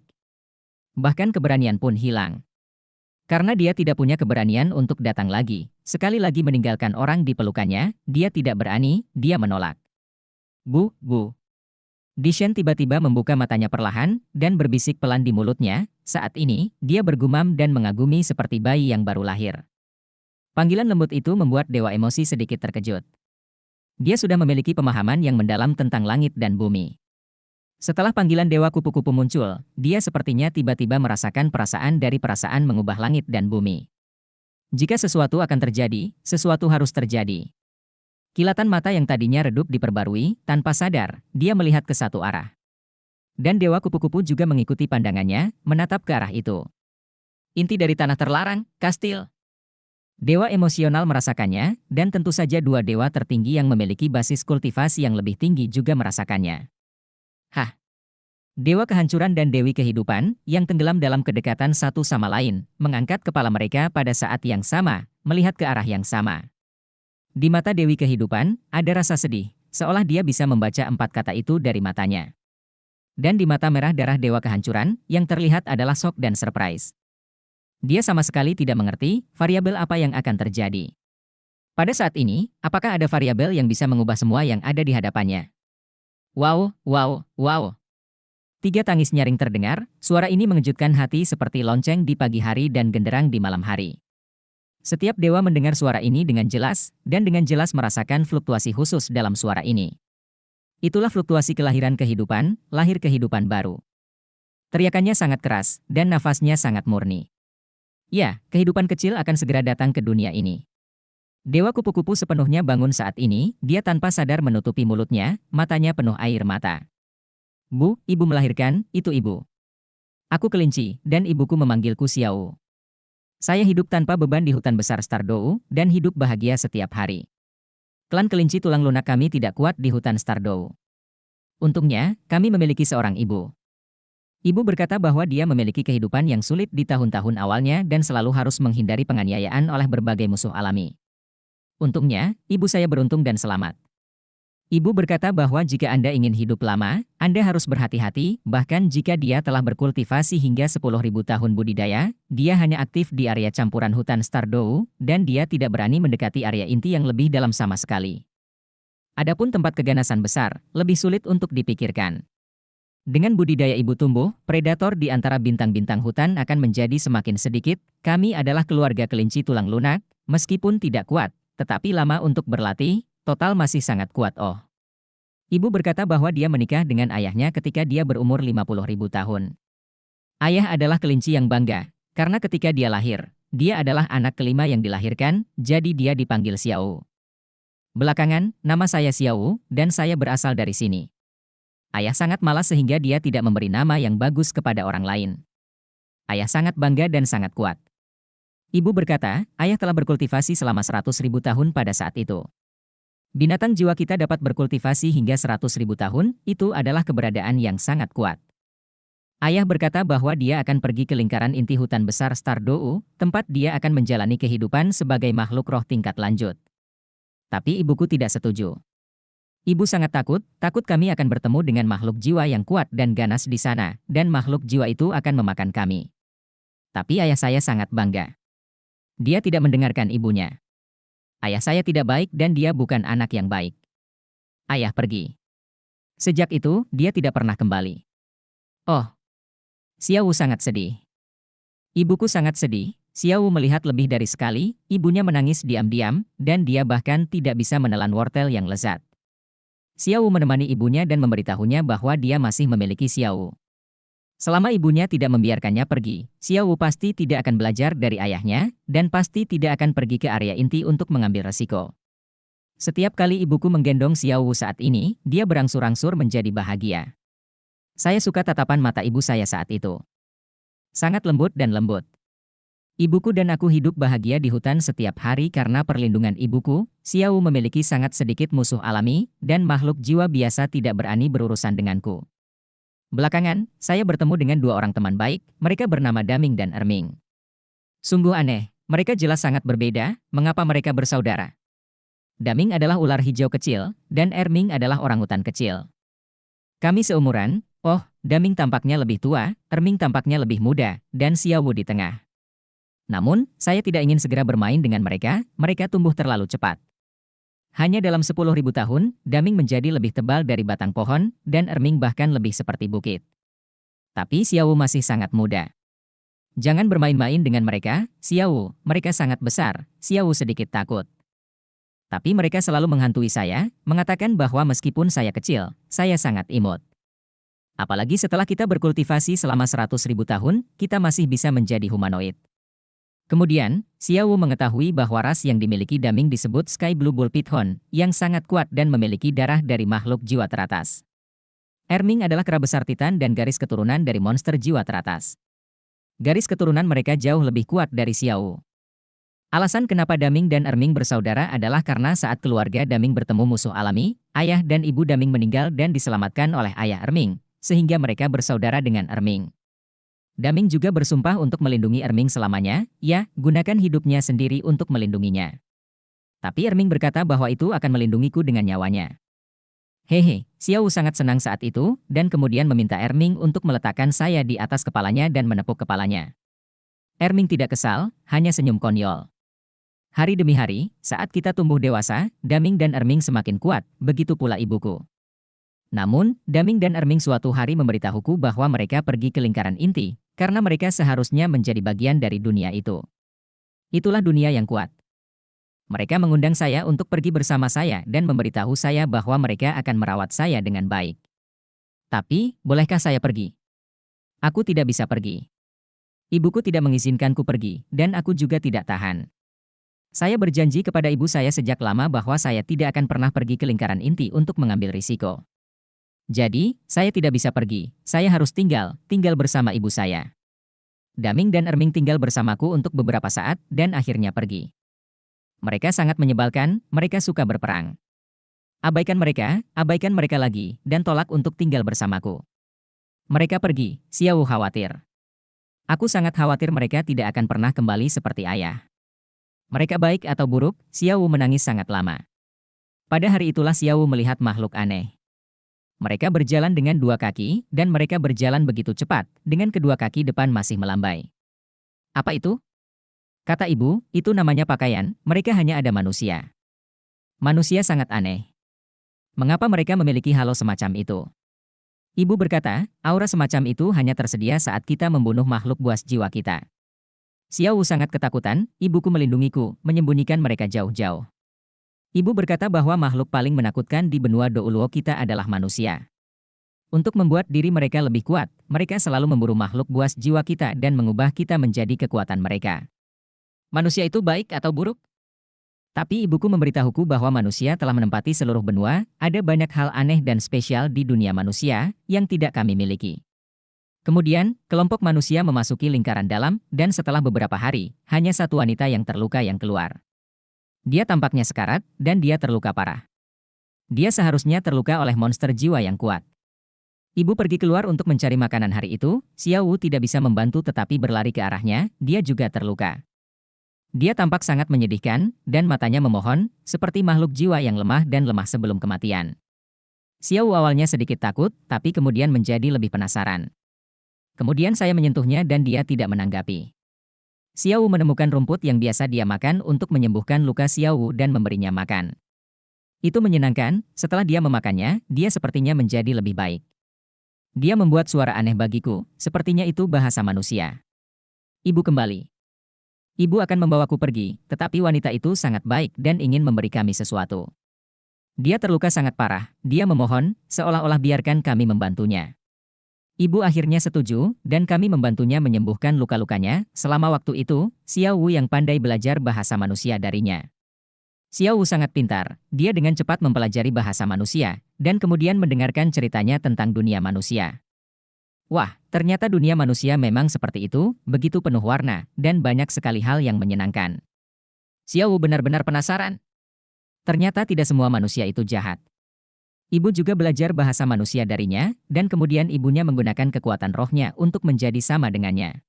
Bahkan keberanian pun hilang. Karena dia tidak punya keberanian untuk datang lagi, sekali lagi meninggalkan orang di pelukannya, dia tidak berani, dia menolak. Bu. Dishen tiba-tiba membuka matanya perlahan, dan berbisik pelan di mulutnya, saat ini, dia bergumam dan mengagumi seperti bayi yang baru lahir. Panggilan lembut itu membuat dewa emosi sedikit terkejut. Dia sudah memiliki pemahaman yang mendalam tentang langit dan bumi. Setelah panggilan dewa kupu-kupu muncul, dia sepertinya tiba-tiba merasakan perasaan dari perasaan mengubah langit dan bumi. Jika sesuatu akan terjadi, sesuatu harus terjadi. Kilatan mata yang tadinya redup diperbarui, tanpa sadar, dia melihat ke satu arah. Dan dewa kupu-kupu juga mengikuti pandangannya, menatap ke arah itu. Inti dari tanah terlarang, kastil. Dewa emosional merasakannya, dan tentu saja 2 dewa tertinggi yang memiliki basis kultivasi yang lebih tinggi juga merasakannya. Hah! Dewa kehancuran dan dewi kehidupan, yang tenggelam dalam kedekatan satu sama lain, mengangkat kepala mereka pada saat yang sama, melihat ke arah yang sama. Di mata Dewi kehidupan, ada rasa sedih, seolah dia bisa membaca 4 kata itu dari matanya. Dan di mata merah darah dewa kehancuran, yang terlihat adalah shock dan surprise. Dia sama sekali tidak mengerti variabel apa yang akan terjadi. Pada saat ini, apakah ada variabel yang bisa mengubah semua yang ada di hadapannya? Wow. 3 tangis nyaring terdengar, suara ini mengejutkan hati seperti lonceng di pagi hari dan genderang di malam hari. Setiap dewa mendengar suara ini dengan jelas, dan dengan jelas merasakan fluktuasi khusus dalam suara ini. Itulah fluktuasi kelahiran kehidupan, lahir kehidupan baru. Teriakannya sangat keras, dan nafasnya sangat murni. Ya, kehidupan kecil akan segera datang ke dunia ini. Dewa kupu-kupu sepenuhnya bangun saat ini, dia tanpa sadar menutupi mulutnya, matanya penuh air mata. Bu, ibu melahirkan, itu ibu. Aku kelinci, dan ibuku memanggilku Xiao. Saya hidup tanpa beban di hutan besar Stardew, dan hidup bahagia setiap hari. Klan kelinci tulang lunak kami tidak kuat di hutan Stardew. Untungnya, kami memiliki seorang ibu. Ibu berkata bahwa dia memiliki kehidupan yang sulit di tahun-tahun awalnya dan selalu harus menghindari penganiayaan oleh berbagai musuh alami. Untungnya, ibu saya beruntung dan selamat. Ibu berkata bahwa jika Anda ingin hidup lama, Anda harus berhati-hati, bahkan jika dia telah berkultivasi hingga 10.000 tahun budidaya, dia hanya aktif di area campuran hutan Stardew, dan dia tidak berani mendekati area inti yang lebih dalam sama sekali. Adapun tempat keganasan besar, lebih sulit untuk dipikirkan. Dengan budidaya ibu tumbuh, predator di antara bintang-bintang hutan akan menjadi semakin sedikit. Kami adalah keluarga kelinci tulang lunak, Meskipun tidak kuat, tetapi lama untuk berlatih, total masih sangat kuat. Oh. Ibu berkata bahwa dia menikah dengan ayahnya ketika dia berumur 50.000 tahun. Ayah adalah kelinci yang bangga, karena ketika dia lahir, dia adalah anak kelima yang dilahirkan, jadi dia dipanggil Xiao. Belakangan, nama saya Xiao, dan saya berasal dari sini. Ayah sangat malas sehingga dia tidak memberi nama yang bagus kepada orang lain. Ayah sangat bangga dan sangat kuat. Ibu berkata, ayah telah berkultivasi selama 100.000 tahun pada saat itu. Binatang jiwa kita dapat berkultivasi hingga 100.000 tahun, itu adalah keberadaan yang sangat kuat. Ayah berkata bahwa dia akan pergi ke lingkaran inti hutan besar Stardou, tempat dia akan menjalani kehidupan sebagai makhluk roh tingkat lanjut. Tapi ibuku tidak setuju. Ibu sangat takut kami akan bertemu dengan makhluk jiwa yang kuat dan ganas di sana, dan makhluk jiwa itu akan memakan kami. Tapi ayah saya sangat bangga. Dia tidak mendengarkan ibunya. Ayah saya tidak baik dan dia bukan anak yang baik. Ayah pergi. Sejak itu, dia tidak pernah kembali. Oh. Xiao sangat sedih. Ibuku sangat sedih. Xiao melihat lebih dari sekali, ibunya menangis diam-diam, dan dia bahkan tidak bisa menelan wortel yang lezat. Xiao menemani ibunya dan memberitahunya bahwa dia masih memiliki Xiao. Selama ibunya tidak membiarkannya pergi, Xiao pasti tidak akan belajar dari ayahnya, dan pasti tidak akan pergi ke area inti untuk mengambil resiko. Setiap kali ibuku menggendong Xiao saat ini, dia berangsur-angsur menjadi bahagia. Saya suka tatapan mata ibu saya saat itu. Sangat lembut dan lembut. Ibuku dan aku hidup bahagia di hutan setiap hari karena perlindungan ibuku. Xiao memiliki sangat sedikit musuh alami, dan makhluk jiwa biasa tidak berani berurusan denganku. Belakangan, saya bertemu dengan dua orang teman baik, mereka bernama Daming dan Erming. Sungguh aneh, mereka jelas sangat berbeda, mengapa mereka bersaudara? Daming adalah ular hijau kecil, dan Erming adalah orangutan kecil. Kami seumuran. Oh, Daming tampaknya lebih tua, Erming tampaknya lebih muda, dan Xiao di tengah. Namun, saya tidak ingin segera bermain dengan mereka tumbuh terlalu cepat. Hanya dalam 10.000 tahun, Daming menjadi lebih tebal dari batang pohon, dan Erming bahkan lebih seperti bukit. Tapi Xiao masih sangat muda. Jangan bermain-main dengan mereka, Xiao, mereka sangat besar, Xiao sedikit takut. Tapi mereka selalu menghantui saya, mengatakan bahwa meskipun saya kecil, saya sangat imut. Apalagi setelah kita berkultivasi selama 100.000 tahun, kita masih bisa menjadi humanoid. Kemudian, Xiao mengetahui bahwa ras yang dimiliki Daming disebut Sky Blue Bull Python, yang sangat kuat dan memiliki darah dari makhluk jiwa teratas. Erming adalah kera besar Titan dan garis keturunan dari monster jiwa teratas. Garis keturunan mereka jauh lebih kuat dari Xiao. Alasan kenapa Daming dan Erming bersaudara adalah karena saat keluarga Daming bertemu musuh alami, ayah dan ibu Daming meninggal dan diselamatkan oleh ayah Erming, sehingga mereka bersaudara dengan Erming. Daming juga bersumpah untuk melindungi Erming selamanya, ya, gunakan hidupnya sendiri untuk melindunginya. Tapi Erming berkata bahwa itu akan melindungiku dengan nyawanya. Hehe, Xiao sangat senang saat itu, dan kemudian meminta Erming untuk meletakkan saya di atas kepalanya dan menepuk kepalanya. Erming tidak kesal, hanya senyum konyol. Hari demi hari, saat kita tumbuh dewasa, Daming dan Erming semakin kuat, begitu pula ibuku. Namun, Daming dan Erming suatu hari memberitahuku bahwa mereka pergi ke lingkaran inti, karena mereka seharusnya menjadi bagian dari dunia itu. Itulah dunia yang kuat. Mereka mengundang saya untuk pergi bersama saya dan memberitahu saya bahwa mereka akan merawat saya dengan baik. Tapi, bolehkah saya pergi? Aku tidak bisa pergi. Ibuku tidak mengizinkanku pergi, dan aku juga tidak tahan. Saya berjanji kepada ibu saya sejak lama bahwa saya tidak akan pernah pergi ke lingkaran inti untuk mengambil risiko. Jadi, saya tidak bisa pergi, saya harus tinggal bersama ibu saya. Daming dan Erming tinggal bersamaku untuk beberapa saat, dan akhirnya pergi. Mereka sangat menyebalkan, mereka suka berperang. Abaikan mereka lagi, dan tolak untuk tinggal bersamaku. Mereka pergi, Xiao khawatir. Aku sangat khawatir mereka tidak akan pernah kembali seperti ayah. Mereka baik atau buruk, Xiao menangis sangat lama. Pada hari itulah Xiao melihat makhluk aneh. Mereka berjalan dengan dua kaki, dan mereka berjalan begitu cepat, dengan kedua kaki depan masih melambai. Apa itu? Kata ibu, itu namanya pakaian, mereka hanya ada manusia. Manusia sangat aneh. Mengapa mereka memiliki halo semacam itu? Ibu berkata, aura semacam itu hanya tersedia saat kita membunuh makhluk buas jiwa kita. Xiao Wu sangat ketakutan, ibuku melindungiku, menyembunyikan mereka jauh-jauh. Ibu berkata bahwa makhluk paling menakutkan di benua Douluo kita adalah manusia. Untuk membuat diri mereka lebih kuat, mereka selalu memburu makhluk buas jiwa kita dan mengubah kita menjadi kekuatan mereka. Manusia itu baik atau buruk? Tapi ibuku memberitahuku bahwa manusia telah menempati seluruh benua, ada banyak hal aneh dan spesial di dunia manusia yang tidak kami miliki. Kemudian, kelompok manusia memasuki lingkaran dalam, dan setelah beberapa hari, hanya satu wanita yang terluka yang keluar. Dia tampaknya sekarat, dan dia terluka parah. Dia seharusnya terluka oleh monster jiwa yang kuat. Ibu pergi keluar untuk mencari makanan hari itu, Xiao Wu tidak bisa membantu tetapi berlari ke arahnya, dia juga terluka. Dia tampak sangat menyedihkan, dan matanya memohon, seperti makhluk jiwa yang lemah dan lemah sebelum kematian. Xiao Wu awalnya sedikit takut, tapi kemudian menjadi lebih penasaran. Kemudian saya menyentuhnya dan dia tidak menanggapi. Xiao Wu menemukan rumput yang biasa dia makan untuk menyembuhkan luka Xiao Wu dan memberinya makan. Itu menyenangkan, setelah dia memakannya, dia sepertinya menjadi lebih baik. Dia membuat suara aneh bagiku, sepertinya itu bahasa manusia. Ibu kembali. Ibu akan membawaku pergi, tetapi wanita itu sangat baik dan ingin memberi kami sesuatu. Dia terluka sangat parah, dia memohon, seolah-olah biarkan kami membantunya. Ibu akhirnya setuju, dan kami membantunya menyembuhkan luka-lukanya. Selama waktu itu, Xiao Wu yang pandai belajar bahasa manusia darinya. Xiao Wu sangat pintar, dia dengan cepat mempelajari bahasa manusia, dan kemudian mendengarkan ceritanya tentang dunia manusia. Wah, ternyata dunia manusia memang seperti itu, begitu penuh warna, dan banyak sekali hal yang menyenangkan. Xiao Wu benar-benar penasaran. Ternyata tidak semua manusia itu jahat. Ibu juga belajar bahasa manusia darinya, dan kemudian ibunya menggunakan kekuatan rohnya untuk menjadi sama dengannya.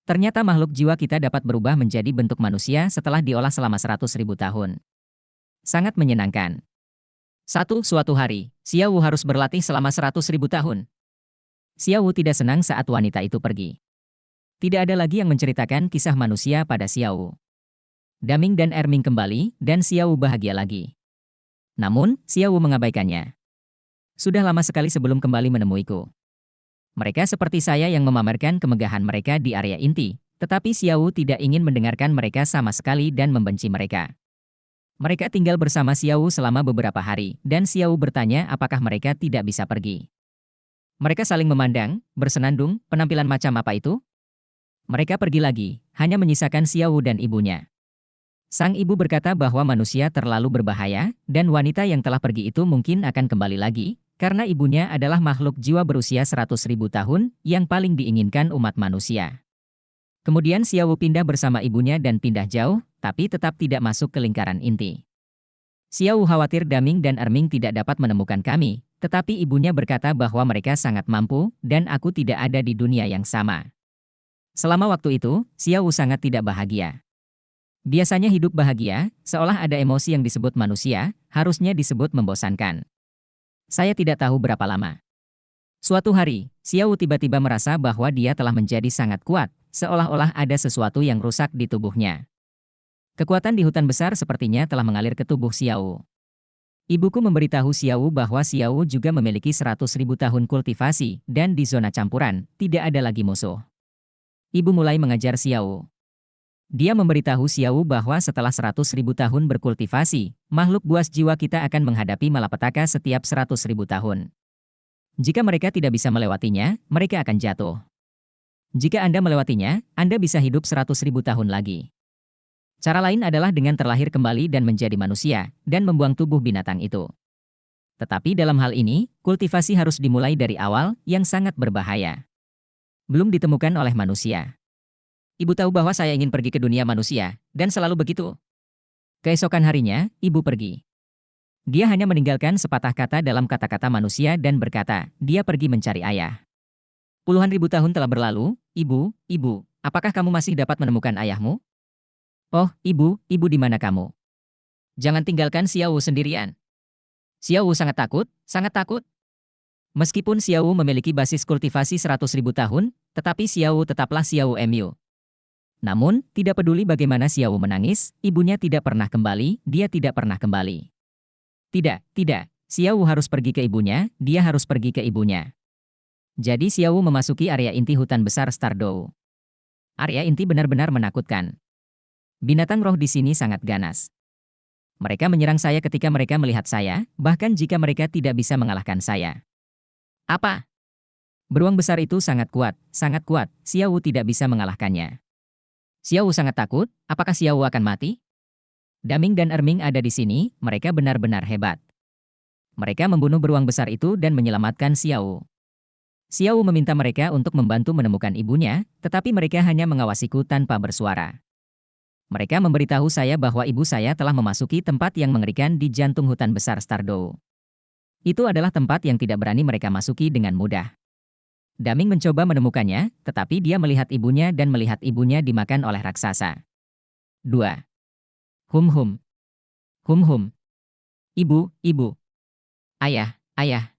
Ternyata makhluk jiwa kita dapat berubah menjadi bentuk manusia setelah diolah selama 100.000 tahun. Sangat menyenangkan. Suatu hari, Xiao Wu harus berlatih selama 100.000 tahun. Xiao Wu tidak senang saat wanita itu pergi. Tidak ada lagi yang menceritakan kisah manusia pada Xiao Wu. Daming dan Erming kembali, dan Xiao Wu bahagia lagi. Namun, Xiao Wu mengabaikannya. Sudah lama sekali sebelum kembali menemuiku. Mereka seperti saya yang memamerkan kemegahan mereka di area inti, tetapi Xiao Wu tidak ingin mendengarkan mereka sama sekali dan membenci mereka. Mereka tinggal bersama Xiao Wu selama beberapa hari, dan Xiao Wu bertanya apakah mereka tidak bisa pergi. Mereka saling memandang, bersenandung, penampilan macam apa itu? Mereka pergi lagi, hanya menyisakan Xiao Wu dan ibunya. Sang ibu berkata bahwa manusia terlalu berbahaya, dan wanita yang telah pergi itu mungkin akan kembali lagi, karena ibunya adalah makhluk jiwa berusia 100.000 tahun, yang paling diinginkan umat manusia. Kemudian Xiao Wu pindah bersama ibunya dan pindah jauh, tapi tetap tidak masuk ke lingkaran inti. Xiao Wu khawatir Daming dan Erming tidak dapat menemukan kami, tetapi ibunya berkata bahwa mereka sangat mampu, dan aku tidak ada di dunia yang sama. Selama waktu itu, Xiao Wu sangat tidak bahagia. Biasanya hidup bahagia, seolah ada emosi yang disebut manusia, harusnya disebut membosankan. Saya tidak tahu berapa lama. Suatu hari, Xiao Wu tiba-tiba merasa bahwa dia telah menjadi sangat kuat, seolah-olah ada sesuatu yang rusak di tubuhnya. Kekuatan di hutan besar sepertinya telah mengalir ke tubuh Xiao Wu. Ibuku memberitahu Xiao Wu bahwa Xiao Wu juga memiliki 100.000 tahun kultivasi, dan di zona campuran, tidak ada lagi musuh. Ibu mulai mengajar Xiao Wu. Dia memberitahu Xiao Wu bahwa setelah 100.000 tahun berkultivasi, makhluk buas jiwa kita akan menghadapi malapetaka setiap 100.000 tahun. Jika mereka tidak bisa melewatinya, mereka akan jatuh. Jika Anda melewatinya, Anda bisa hidup 100.000 tahun lagi. Cara lain adalah dengan terlahir kembali dan menjadi manusia, dan membuang tubuh binatang itu. Tetapi dalam hal ini, kultivasi harus dimulai dari awal, yang sangat berbahaya. Belum ditemukan oleh manusia. Ibu tahu bahwa saya ingin pergi ke dunia manusia, dan selalu begitu. Keesokan harinya, ibu pergi. Dia hanya meninggalkan sepatah kata dalam kata-kata manusia dan berkata, dia pergi mencari ayah. Puluhan ribu tahun telah berlalu, ibu, apakah kamu masih dapat menemukan ayahmu? Oh, ibu di mana kamu? Jangan tinggalkan Xiao Wu sendirian. Xiao Wu sangat takut, sangat takut. Meskipun Xiao Wu memiliki basis kultivasi 100.000 tahun, tetapi Xiao Wu tetaplah Xiao Wu Mu. Namun, tidak peduli bagaimana Xiao Wu menangis, ibunya tidak pernah kembali, dia tidak pernah kembali. Tidak, Xiao Wu harus pergi ke ibunya, dia harus pergi ke ibunya. Jadi Xiao Wu memasuki area inti hutan besar Stardow. Area inti benar-benar menakutkan. Binatang roh di sini sangat ganas. Mereka menyerang saya ketika mereka melihat saya, bahkan jika mereka tidak bisa mengalahkan saya. Apa? Beruang besar itu sangat kuat, Xiao Wu tidak bisa mengalahkannya. Xiao Wu sangat takut, apakah Xiao Wu akan mati? Daming dan Erming ada di sini, mereka benar-benar hebat. Mereka membunuh beruang besar itu dan menyelamatkan Xiao Wu. Xiao Wu meminta mereka untuk membantu menemukan ibunya, tetapi mereka hanya mengawasiku tanpa bersuara. Mereka memberitahu saya bahwa ibu saya telah memasuki tempat yang mengerikan di jantung hutan besar Stardow. Itu adalah tempat yang tidak berani mereka masuki dengan mudah. Daming mencoba menemukannya, tetapi dia melihat ibunya dan melihat ibunya dimakan oleh raksasa. 2. Hum hum. Hum hum. Ibu, ibu. Ayah, ayah.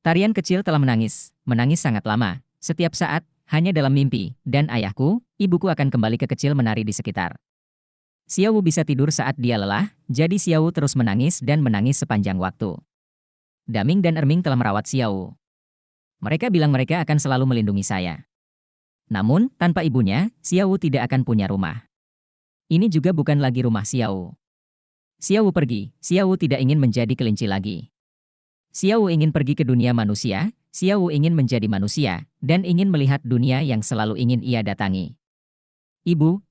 Tarian kecil telah menangis sangat lama, setiap saat, hanya dalam mimpi, dan ayahku, ibuku akan kembali ke kecil menari di sekitar. Xiao Wu bisa tidur saat dia lelah, jadi Xiao Wu terus menangis dan menangis sepanjang waktu. Daming dan Erming telah merawat Xiao Wu. Mereka bilang mereka akan selalu melindungi saya. Namun, tanpa ibunya, Xiao Wu tidak akan punya rumah. Ini juga bukan lagi rumah Xiao Wu. Xiao Wu pergi, Xiao Wu tidak ingin menjadi kelinci lagi. Xiao Wu ingin pergi ke dunia manusia, Xiao Wu ingin menjadi manusia, dan ingin melihat dunia yang selalu ingin ia datangi. Ibu,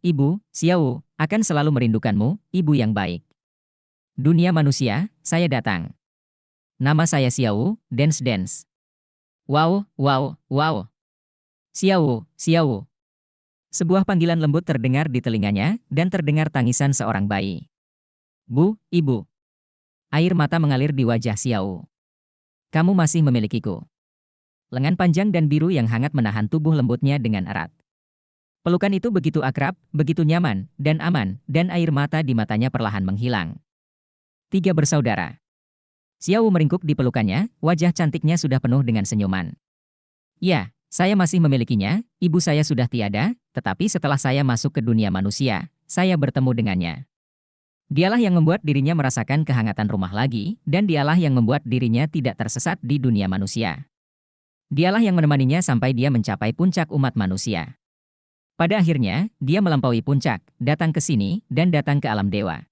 Xiao Wu, akan selalu merindukanmu, ibu yang baik. Dunia manusia, saya datang. Nama saya Xiao Wu, dance. Wow. Xiao Wu. Sebuah panggilan lembut terdengar di telinganya, dan terdengar tangisan seorang bayi. Bu, ibu. Air mata mengalir di wajah Xiao Wu. Kamu masih memilikiku. Lengan panjang dan biru yang hangat menahan tubuh lembutnya dengan erat. Pelukan itu begitu akrab, begitu nyaman, dan aman, dan air mata di matanya perlahan menghilang. 3 bersaudara. Xiao Wu meringkuk di pelukannya, wajah cantiknya sudah penuh dengan senyuman. Ya, saya masih memilikinya, ibu saya sudah tiada, tetapi setelah saya masuk ke dunia manusia, saya bertemu dengannya. Dialah yang membuat dirinya merasakan kehangatan rumah lagi, dan dialah yang membuat dirinya tidak tersesat di dunia manusia. Dialah yang menemaninya sampai dia mencapai puncak umat manusia. Pada akhirnya, dia melampaui puncak, datang ke sini, dan datang ke alam dewa.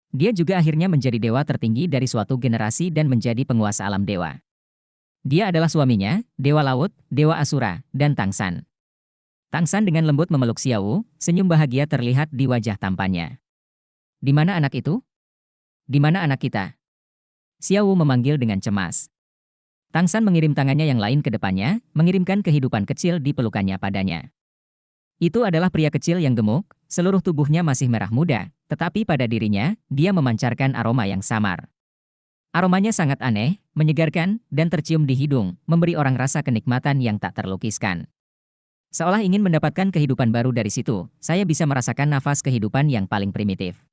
Dia juga akhirnya menjadi dewa tertinggi dari suatu generasi dan menjadi penguasa alam dewa. Dia adalah suaminya, dewa laut, dewa asura, dan Tangsan. Tangsan dengan lembut memeluk Xiao Wu, senyum bahagia terlihat di wajah tampannya. Di mana anak itu? Di mana anak kita? Xiao Wu memanggil dengan cemas. Tangsan mengirim tangannya yang lain ke depannya, mengirimkan kehidupan kecil di pelukannya padanya. Itu adalah pria kecil yang gemuk, seluruh tubuhnya masih merah muda, tetapi pada dirinya, dia memancarkan aroma yang samar. Aromanya sangat aneh, menyegarkan, dan tercium di hidung, memberi orang rasa kenikmatan yang tak terlukiskan. Seolah ingin mendapatkan kehidupan baru dari situ, saya bisa merasakan nafas kehidupan yang paling primitif.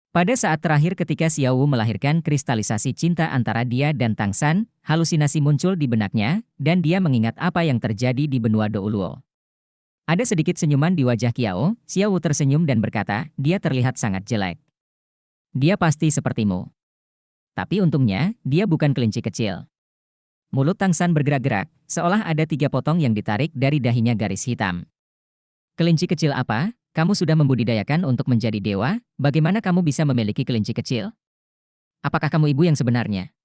Pada saat terakhir ketika Xiao Wu melahirkan kristalisasi cinta antara dia dan Tangsan, halusinasi muncul di benaknya, dan dia mengingat apa yang terjadi di benua Douluo. Ada sedikit senyuman di wajah Xiao Wu tersenyum dan berkata, dia terlihat sangat jelek. Dia pasti sepertimu. Tapi untungnya, dia bukan kelinci kecil. Mulut Tangsan bergerak-gerak, seolah ada 3 potong yang ditarik dari dahinya garis hitam. Kelinci kecil apa? Kamu sudah membudidayakan untuk menjadi dewa, bagaimana kamu bisa memiliki kelinci kecil? Apakah kamu ibu yang sebenarnya?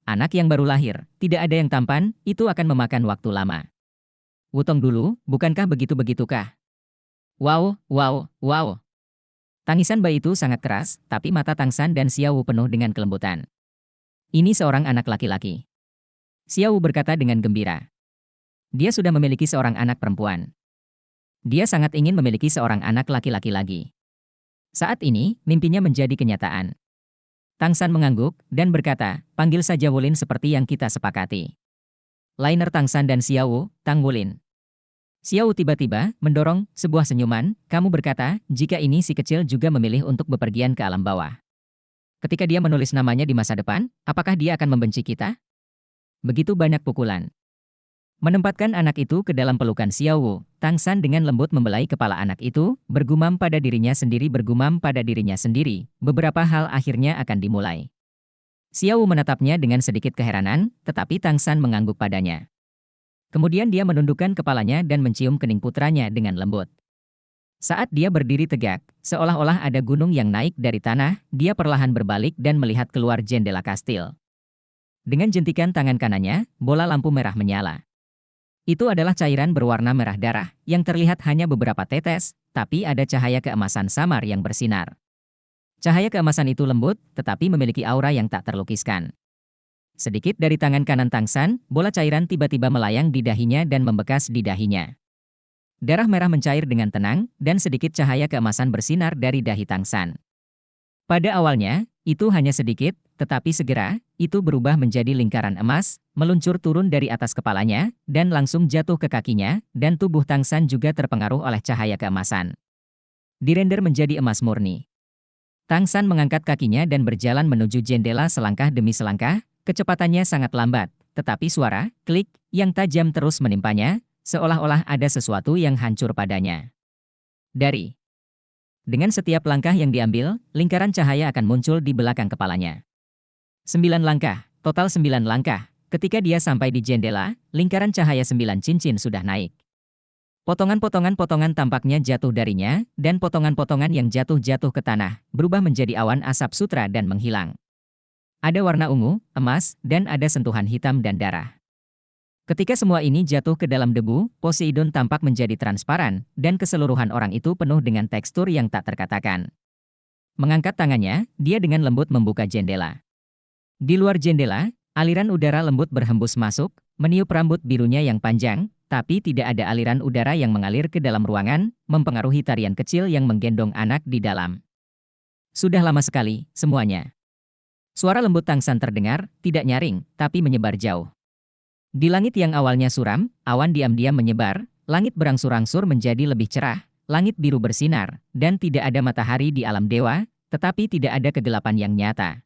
Anak yang baru lahir, tidak ada yang tampan, itu akan memakan waktu lama. Wutong dulu, bukankah begitu-begitukah? Wow. Tangisan bayi itu sangat keras, tapi mata Tangsan dan Xiao Wu penuh dengan kelembutan. Ini seorang anak laki-laki. Xiao Wu berkata dengan gembira. Dia sudah memiliki seorang anak perempuan. Dia sangat ingin memiliki seorang anak laki-laki lagi. Saat ini, mimpinya menjadi kenyataan. Tangsan mengangguk, dan berkata, panggil saja Wulin seperti yang kita sepakati. Liner Tangsan dan Xiao Wu, Tang Wulin. Xiao Wu tiba-tiba mendorong sebuah senyuman, kamu berkata, jika ini si kecil juga memilih untuk bepergian ke alam bawah. Ketika dia menulis namanya di masa depan, apakah dia akan membenci kita? Begitu banyak pukulan. Menempatkan anak itu ke dalam pelukan Xiao Wu, Tangsan dengan lembut membelai kepala anak itu, bergumam pada dirinya sendiri, beberapa hal akhirnya akan dimulai. Xiao Wu menatapnya dengan sedikit keheranan, tetapi Tangsan mengangguk padanya. Kemudian dia menundukkan kepalanya dan mencium kening putranya dengan lembut. Saat dia berdiri tegak, seolah-olah ada gunung yang naik dari tanah, dia perlahan berbalik dan melihat keluar jendela kastil. Dengan jentikan tangan kanannya, bola lampu merah menyala. Itu adalah cairan berwarna merah darah, yang terlihat hanya beberapa tetes, tapi ada cahaya keemasan samar yang bersinar. Cahaya keemasan itu lembut, tetapi memiliki aura yang tak terlukiskan. Sedikit dari tangan kanan Tangsan, bola cairan tiba-tiba melayang di dahinya dan membekas di dahinya. Darah merah mencair dengan tenang, dan sedikit cahaya keemasan bersinar dari dahi Tangsan. Pada awalnya, itu hanya sedikit, tetapi segera, itu berubah menjadi lingkaran emas, meluncur turun dari atas kepalanya, dan langsung jatuh ke kakinya, dan tubuh Tangsan juga terpengaruh oleh cahaya keemasan. Dirender menjadi emas murni. Tangsan mengangkat kakinya dan berjalan menuju jendela selangkah demi selangkah, kecepatannya sangat lambat, tetapi suara, klik, yang tajam terus menimpanya, seolah-olah ada sesuatu yang hancur padanya. Dengan setiap langkah yang diambil, lingkaran cahaya akan muncul di belakang kepalanya. 9 langkah, total 9 langkah. Ketika dia sampai di jendela, lingkaran cahaya 9 cincin sudah naik. Potongan-potongan tampaknya jatuh darinya, dan potongan-potongan yang jatuh-jatuh ke tanah, berubah menjadi awan asap sutra dan menghilang. Ada warna ungu, emas, dan ada sentuhan hitam dan darah. Ketika semua ini jatuh ke dalam debu, Poseidon tampak menjadi transparan, dan keseluruhan orang itu penuh dengan tekstur yang tak terkatakan. Mengangkat tangannya, dia dengan lembut membuka jendela. Di luar jendela, aliran udara lembut berhembus masuk, meniup rambut birunya yang panjang, tapi tidak ada aliran udara yang mengalir ke dalam ruangan, mempengaruhi tarian kecil yang menggendong anak di dalam. Sudah lama sekali, semuanya. Suara lembut Tangsan terdengar, tidak nyaring, tapi menyebar jauh. Di langit yang awalnya suram, awan diam-diam menyebar, langit berangsur-angsur menjadi lebih cerah, langit biru bersinar, dan tidak ada matahari di alam dewa, tetapi tidak ada kegelapan yang nyata.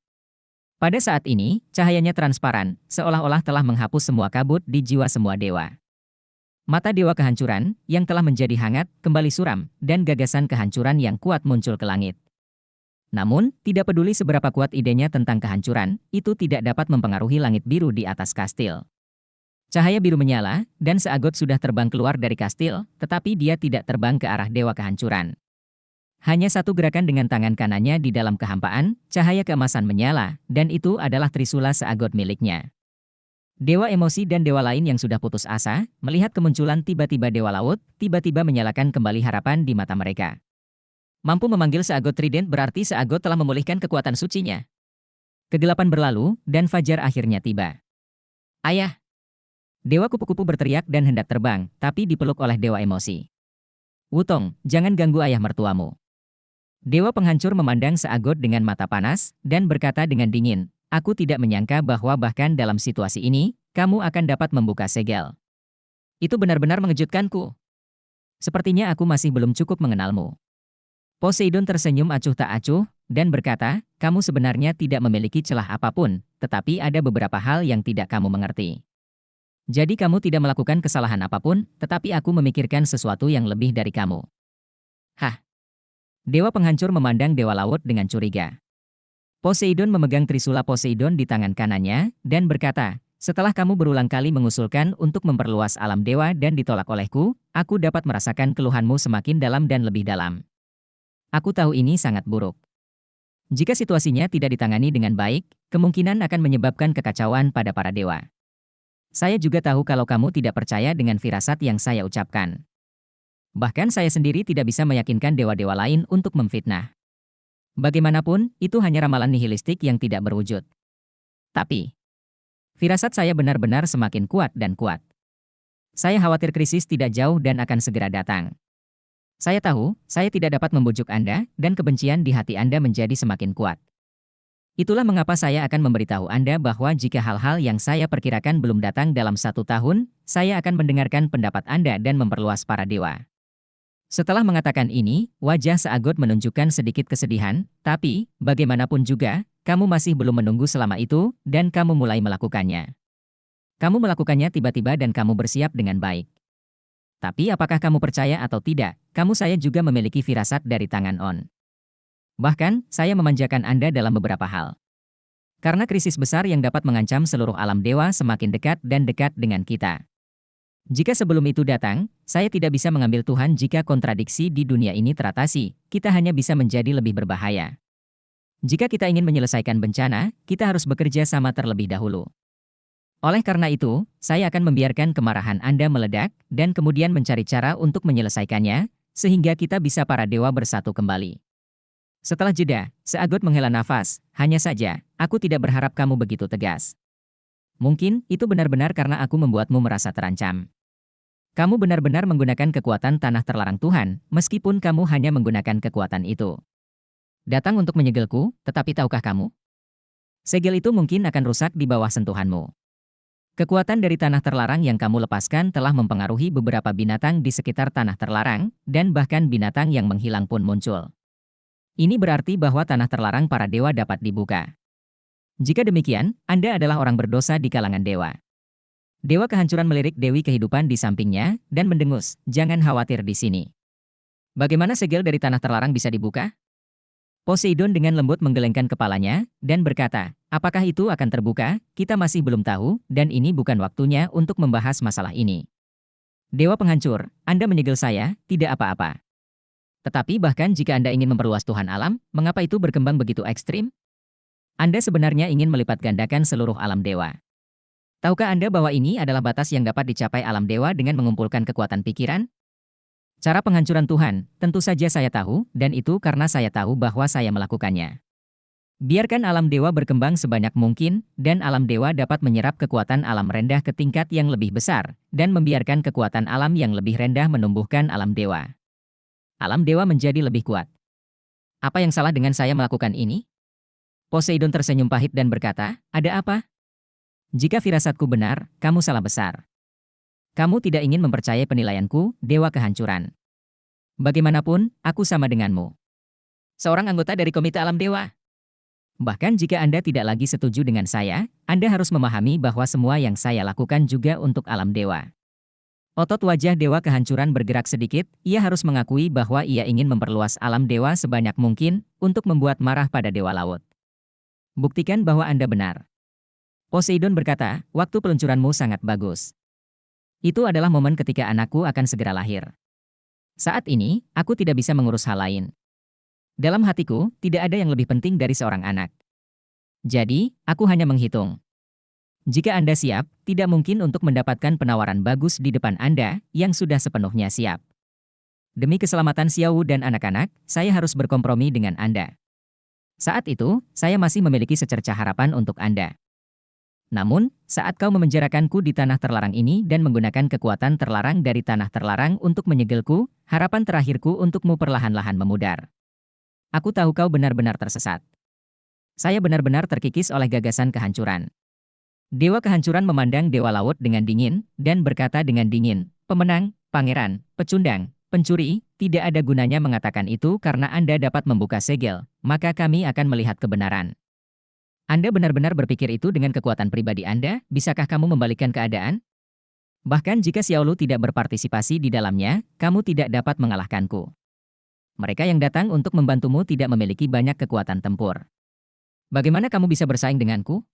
Pada saat ini, cahayanya transparan, seolah-olah telah menghapus semua kabut di jiwa semua dewa. Mata dewa kehancuran, yang telah menjadi hangat, kembali suram, dan gagasan kehancuran yang kuat muncul ke langit. Namun, tidak peduli seberapa kuat idenya tentang kehancuran, itu tidak dapat mempengaruhi langit biru di atas kastil. Cahaya biru menyala, dan seagot sudah terbang keluar dari kastil, tetapi dia tidak terbang ke arah dewa kehancuran. Hanya satu gerakan dengan tangan kanannya di dalam kehampaan, cahaya keemasan menyala, dan itu adalah trisula seagot miliknya. Dewa emosi dan dewa lain yang sudah putus asa, melihat kemunculan tiba-tiba dewa laut, tiba-tiba menyalakan kembali harapan di mata mereka. Mampu memanggil seagot trident berarti seagot telah memulihkan kekuatan sucinya. Kegelapan berlalu, dan fajar akhirnya tiba. Ayah! Dewa kupu-kupu berteriak dan hendak terbang, tapi dipeluk oleh dewa emosi. Wutong, jangan ganggu ayah mertuamu. Dewa penghancur memandang seagot dengan mata panas, dan berkata dengan dingin, aku tidak menyangka bahwa bahkan dalam situasi ini, kamu akan dapat membuka segel. Itu benar-benar mengejutkanku. Sepertinya aku masih belum cukup mengenalmu. Poseidon tersenyum acuh tak acuh, dan berkata, kamu sebenarnya tidak memiliki celah apapun, tetapi ada beberapa hal yang tidak kamu mengerti. Jadi kamu tidak melakukan kesalahan apapun, tetapi aku memikirkan sesuatu yang lebih dari kamu. Hah? Dewa penghancur memandang dewa laut dengan curiga. Poseidon memegang trisula Poseidon di tangan kanannya, dan berkata, setelah kamu berulang kali mengusulkan untuk memperluas alam dewa dan ditolak olehku, aku dapat merasakan keluhanmu semakin dalam dan lebih dalam. Aku tahu ini sangat buruk. Jika situasinya tidak ditangani dengan baik, kemungkinan akan menyebabkan kekacauan pada para dewa. Saya juga tahu kalau kamu tidak percaya dengan firasat yang saya ucapkan. Bahkan saya sendiri tidak bisa meyakinkan dewa-dewa lain untuk memfitnah. Bagaimanapun, itu hanya ramalan nihilistik yang tidak berwujud. Tapi, firasat saya benar-benar semakin kuat dan kuat. Saya khawatir krisis tidak jauh dan akan segera datang. Saya tahu, saya tidak dapat membujuk Anda, dan kebencian di hati Anda menjadi semakin kuat. Itulah mengapa saya akan memberitahu Anda bahwa jika hal-hal yang saya perkirakan belum datang dalam 1 tahun, saya akan mendengarkan pendapat Anda dan memperluas para dewa. Setelah mengatakan ini, wajah seagot menunjukkan sedikit kesedihan, tapi, bagaimanapun juga, kamu masih belum menunggu selama itu, dan kamu mulai melakukannya. Kamu melakukannya tiba-tiba dan kamu bersiap dengan baik. Tapi apakah kamu percaya atau tidak, saya juga memiliki firasat dari tangan On. Bahkan, saya memanjakan Anda dalam beberapa hal. Karena krisis besar yang dapat mengancam seluruh alam dewa semakin dekat dan dekat dengan kita. Jika sebelum itu datang, saya tidak bisa mengambil Tuhan jika kontradiksi di dunia ini teratasi, kita hanya bisa menjadi lebih berbahaya. Jika kita ingin menyelesaikan bencana, kita harus bekerja sama terlebih dahulu. Oleh karena itu, saya akan membiarkan kemarahan Anda meledak, dan kemudian mencari cara untuk menyelesaikannya, sehingga kita bisa para dewa bersatu kembali. Setelah jeda, Seagot menghela nafas, hanya saja, aku tidak berharap kamu begitu tegas. Mungkin, itu benar-benar karena aku membuatmu merasa terancam. Kamu benar-benar menggunakan kekuatan tanah terlarang Tuhan, meskipun kamu hanya menggunakan kekuatan itu. Datang untuk menyegelku, tetapi tahukah kamu? Segel itu mungkin akan rusak di bawah sentuhanmu. Kekuatan dari tanah terlarang yang kamu lepaskan telah mempengaruhi beberapa binatang di sekitar tanah terlarang, dan bahkan binatang yang menghilang pun muncul. Ini berarti bahwa tanah terlarang para dewa dapat dibuka. Jika demikian, Anda adalah orang berdosa di kalangan dewa. Dewa kehancuran melirik Dewi kehidupan di sampingnya, dan mendengus, jangan khawatir di sini. Bagaimana segel dari tanah terlarang bisa dibuka? Poseidon dengan lembut menggelengkan kepalanya, dan berkata, apakah itu akan terbuka? Kita masih belum tahu, dan ini bukan waktunya untuk membahas masalah ini. Dewa penghancur, Anda menyegel saya, tidak apa-apa. Tetapi bahkan jika Anda ingin memperluas Tuhan alam, mengapa itu berkembang begitu ekstrim? Anda sebenarnya ingin melipat gandakan seluruh alam dewa. Tahukah Anda bahwa ini adalah batas yang dapat dicapai alam dewa dengan mengumpulkan kekuatan pikiran? Cara penghancuran Tuhan, tentu saja saya tahu, dan itu karena saya tahu bahwa saya melakukannya. Biarkan alam dewa berkembang sebanyak mungkin, dan alam dewa dapat menyerap kekuatan alam rendah ke tingkat yang lebih besar, dan membiarkan kekuatan alam yang lebih rendah menumbuhkan alam dewa. Alam dewa menjadi lebih kuat. Apa yang salah dengan saya melakukan ini? Poseidon tersenyum pahit dan berkata, ada apa? Jika firasatku benar, kamu salah besar. Kamu tidak ingin mempercayai penilaianku, dewa kehancuran. Bagaimanapun, aku sama denganmu. Seorang anggota dari Komite Alam Dewa. Bahkan jika Anda tidak lagi setuju dengan saya, Anda harus memahami bahwa semua yang saya lakukan juga untuk alam dewa. Otot wajah dewa kehancuran bergerak sedikit, ia harus mengakui bahwa ia ingin memperluas alam dewa sebanyak mungkin untuk membuat marah pada dewa laut. Buktikan bahwa Anda benar. Poseidon berkata, waktu peluncuranmu sangat bagus. Itu adalah momen ketika anakku akan segera lahir. Saat ini, aku tidak bisa mengurus hal lain. Dalam hatiku, tidak ada yang lebih penting dari seorang anak. Jadi, aku hanya menghitung. Jika Anda siap, tidak mungkin untuk mendapatkan penawaran bagus di depan Anda yang sudah sepenuhnya siap. Demi keselamatan Xiaowu dan anak-anak, saya harus berkompromi dengan Anda. Saat itu, saya masih memiliki secercah harapan untuk Anda. Namun, saat kau memenjarakanku di tanah terlarang ini dan menggunakan kekuatan terlarang dari tanah terlarang untuk menyegelku, harapan terakhirku untukmu perlahan-lahan memudar. Aku tahu kau benar-benar tersesat. Saya benar-benar terkikis oleh gagasan kehancuran. Dewa kehancuran memandang Dewa Laut dengan dingin, dan berkata dengan dingin, pemenang, pangeran, pecundang, pencuri, tidak ada gunanya mengatakan itu karena Anda dapat membuka segel, maka kami akan melihat kebenaran. Anda benar-benar berpikir itu dengan kekuatan pribadi Anda, bisakah kamu membalikkan keadaan? Bahkan jika Xiaolu tidak berpartisipasi di dalamnya, kamu tidak dapat mengalahkanku. Mereka yang datang untuk membantumu tidak memiliki banyak kekuatan tempur. Bagaimana kamu bisa bersaing denganku?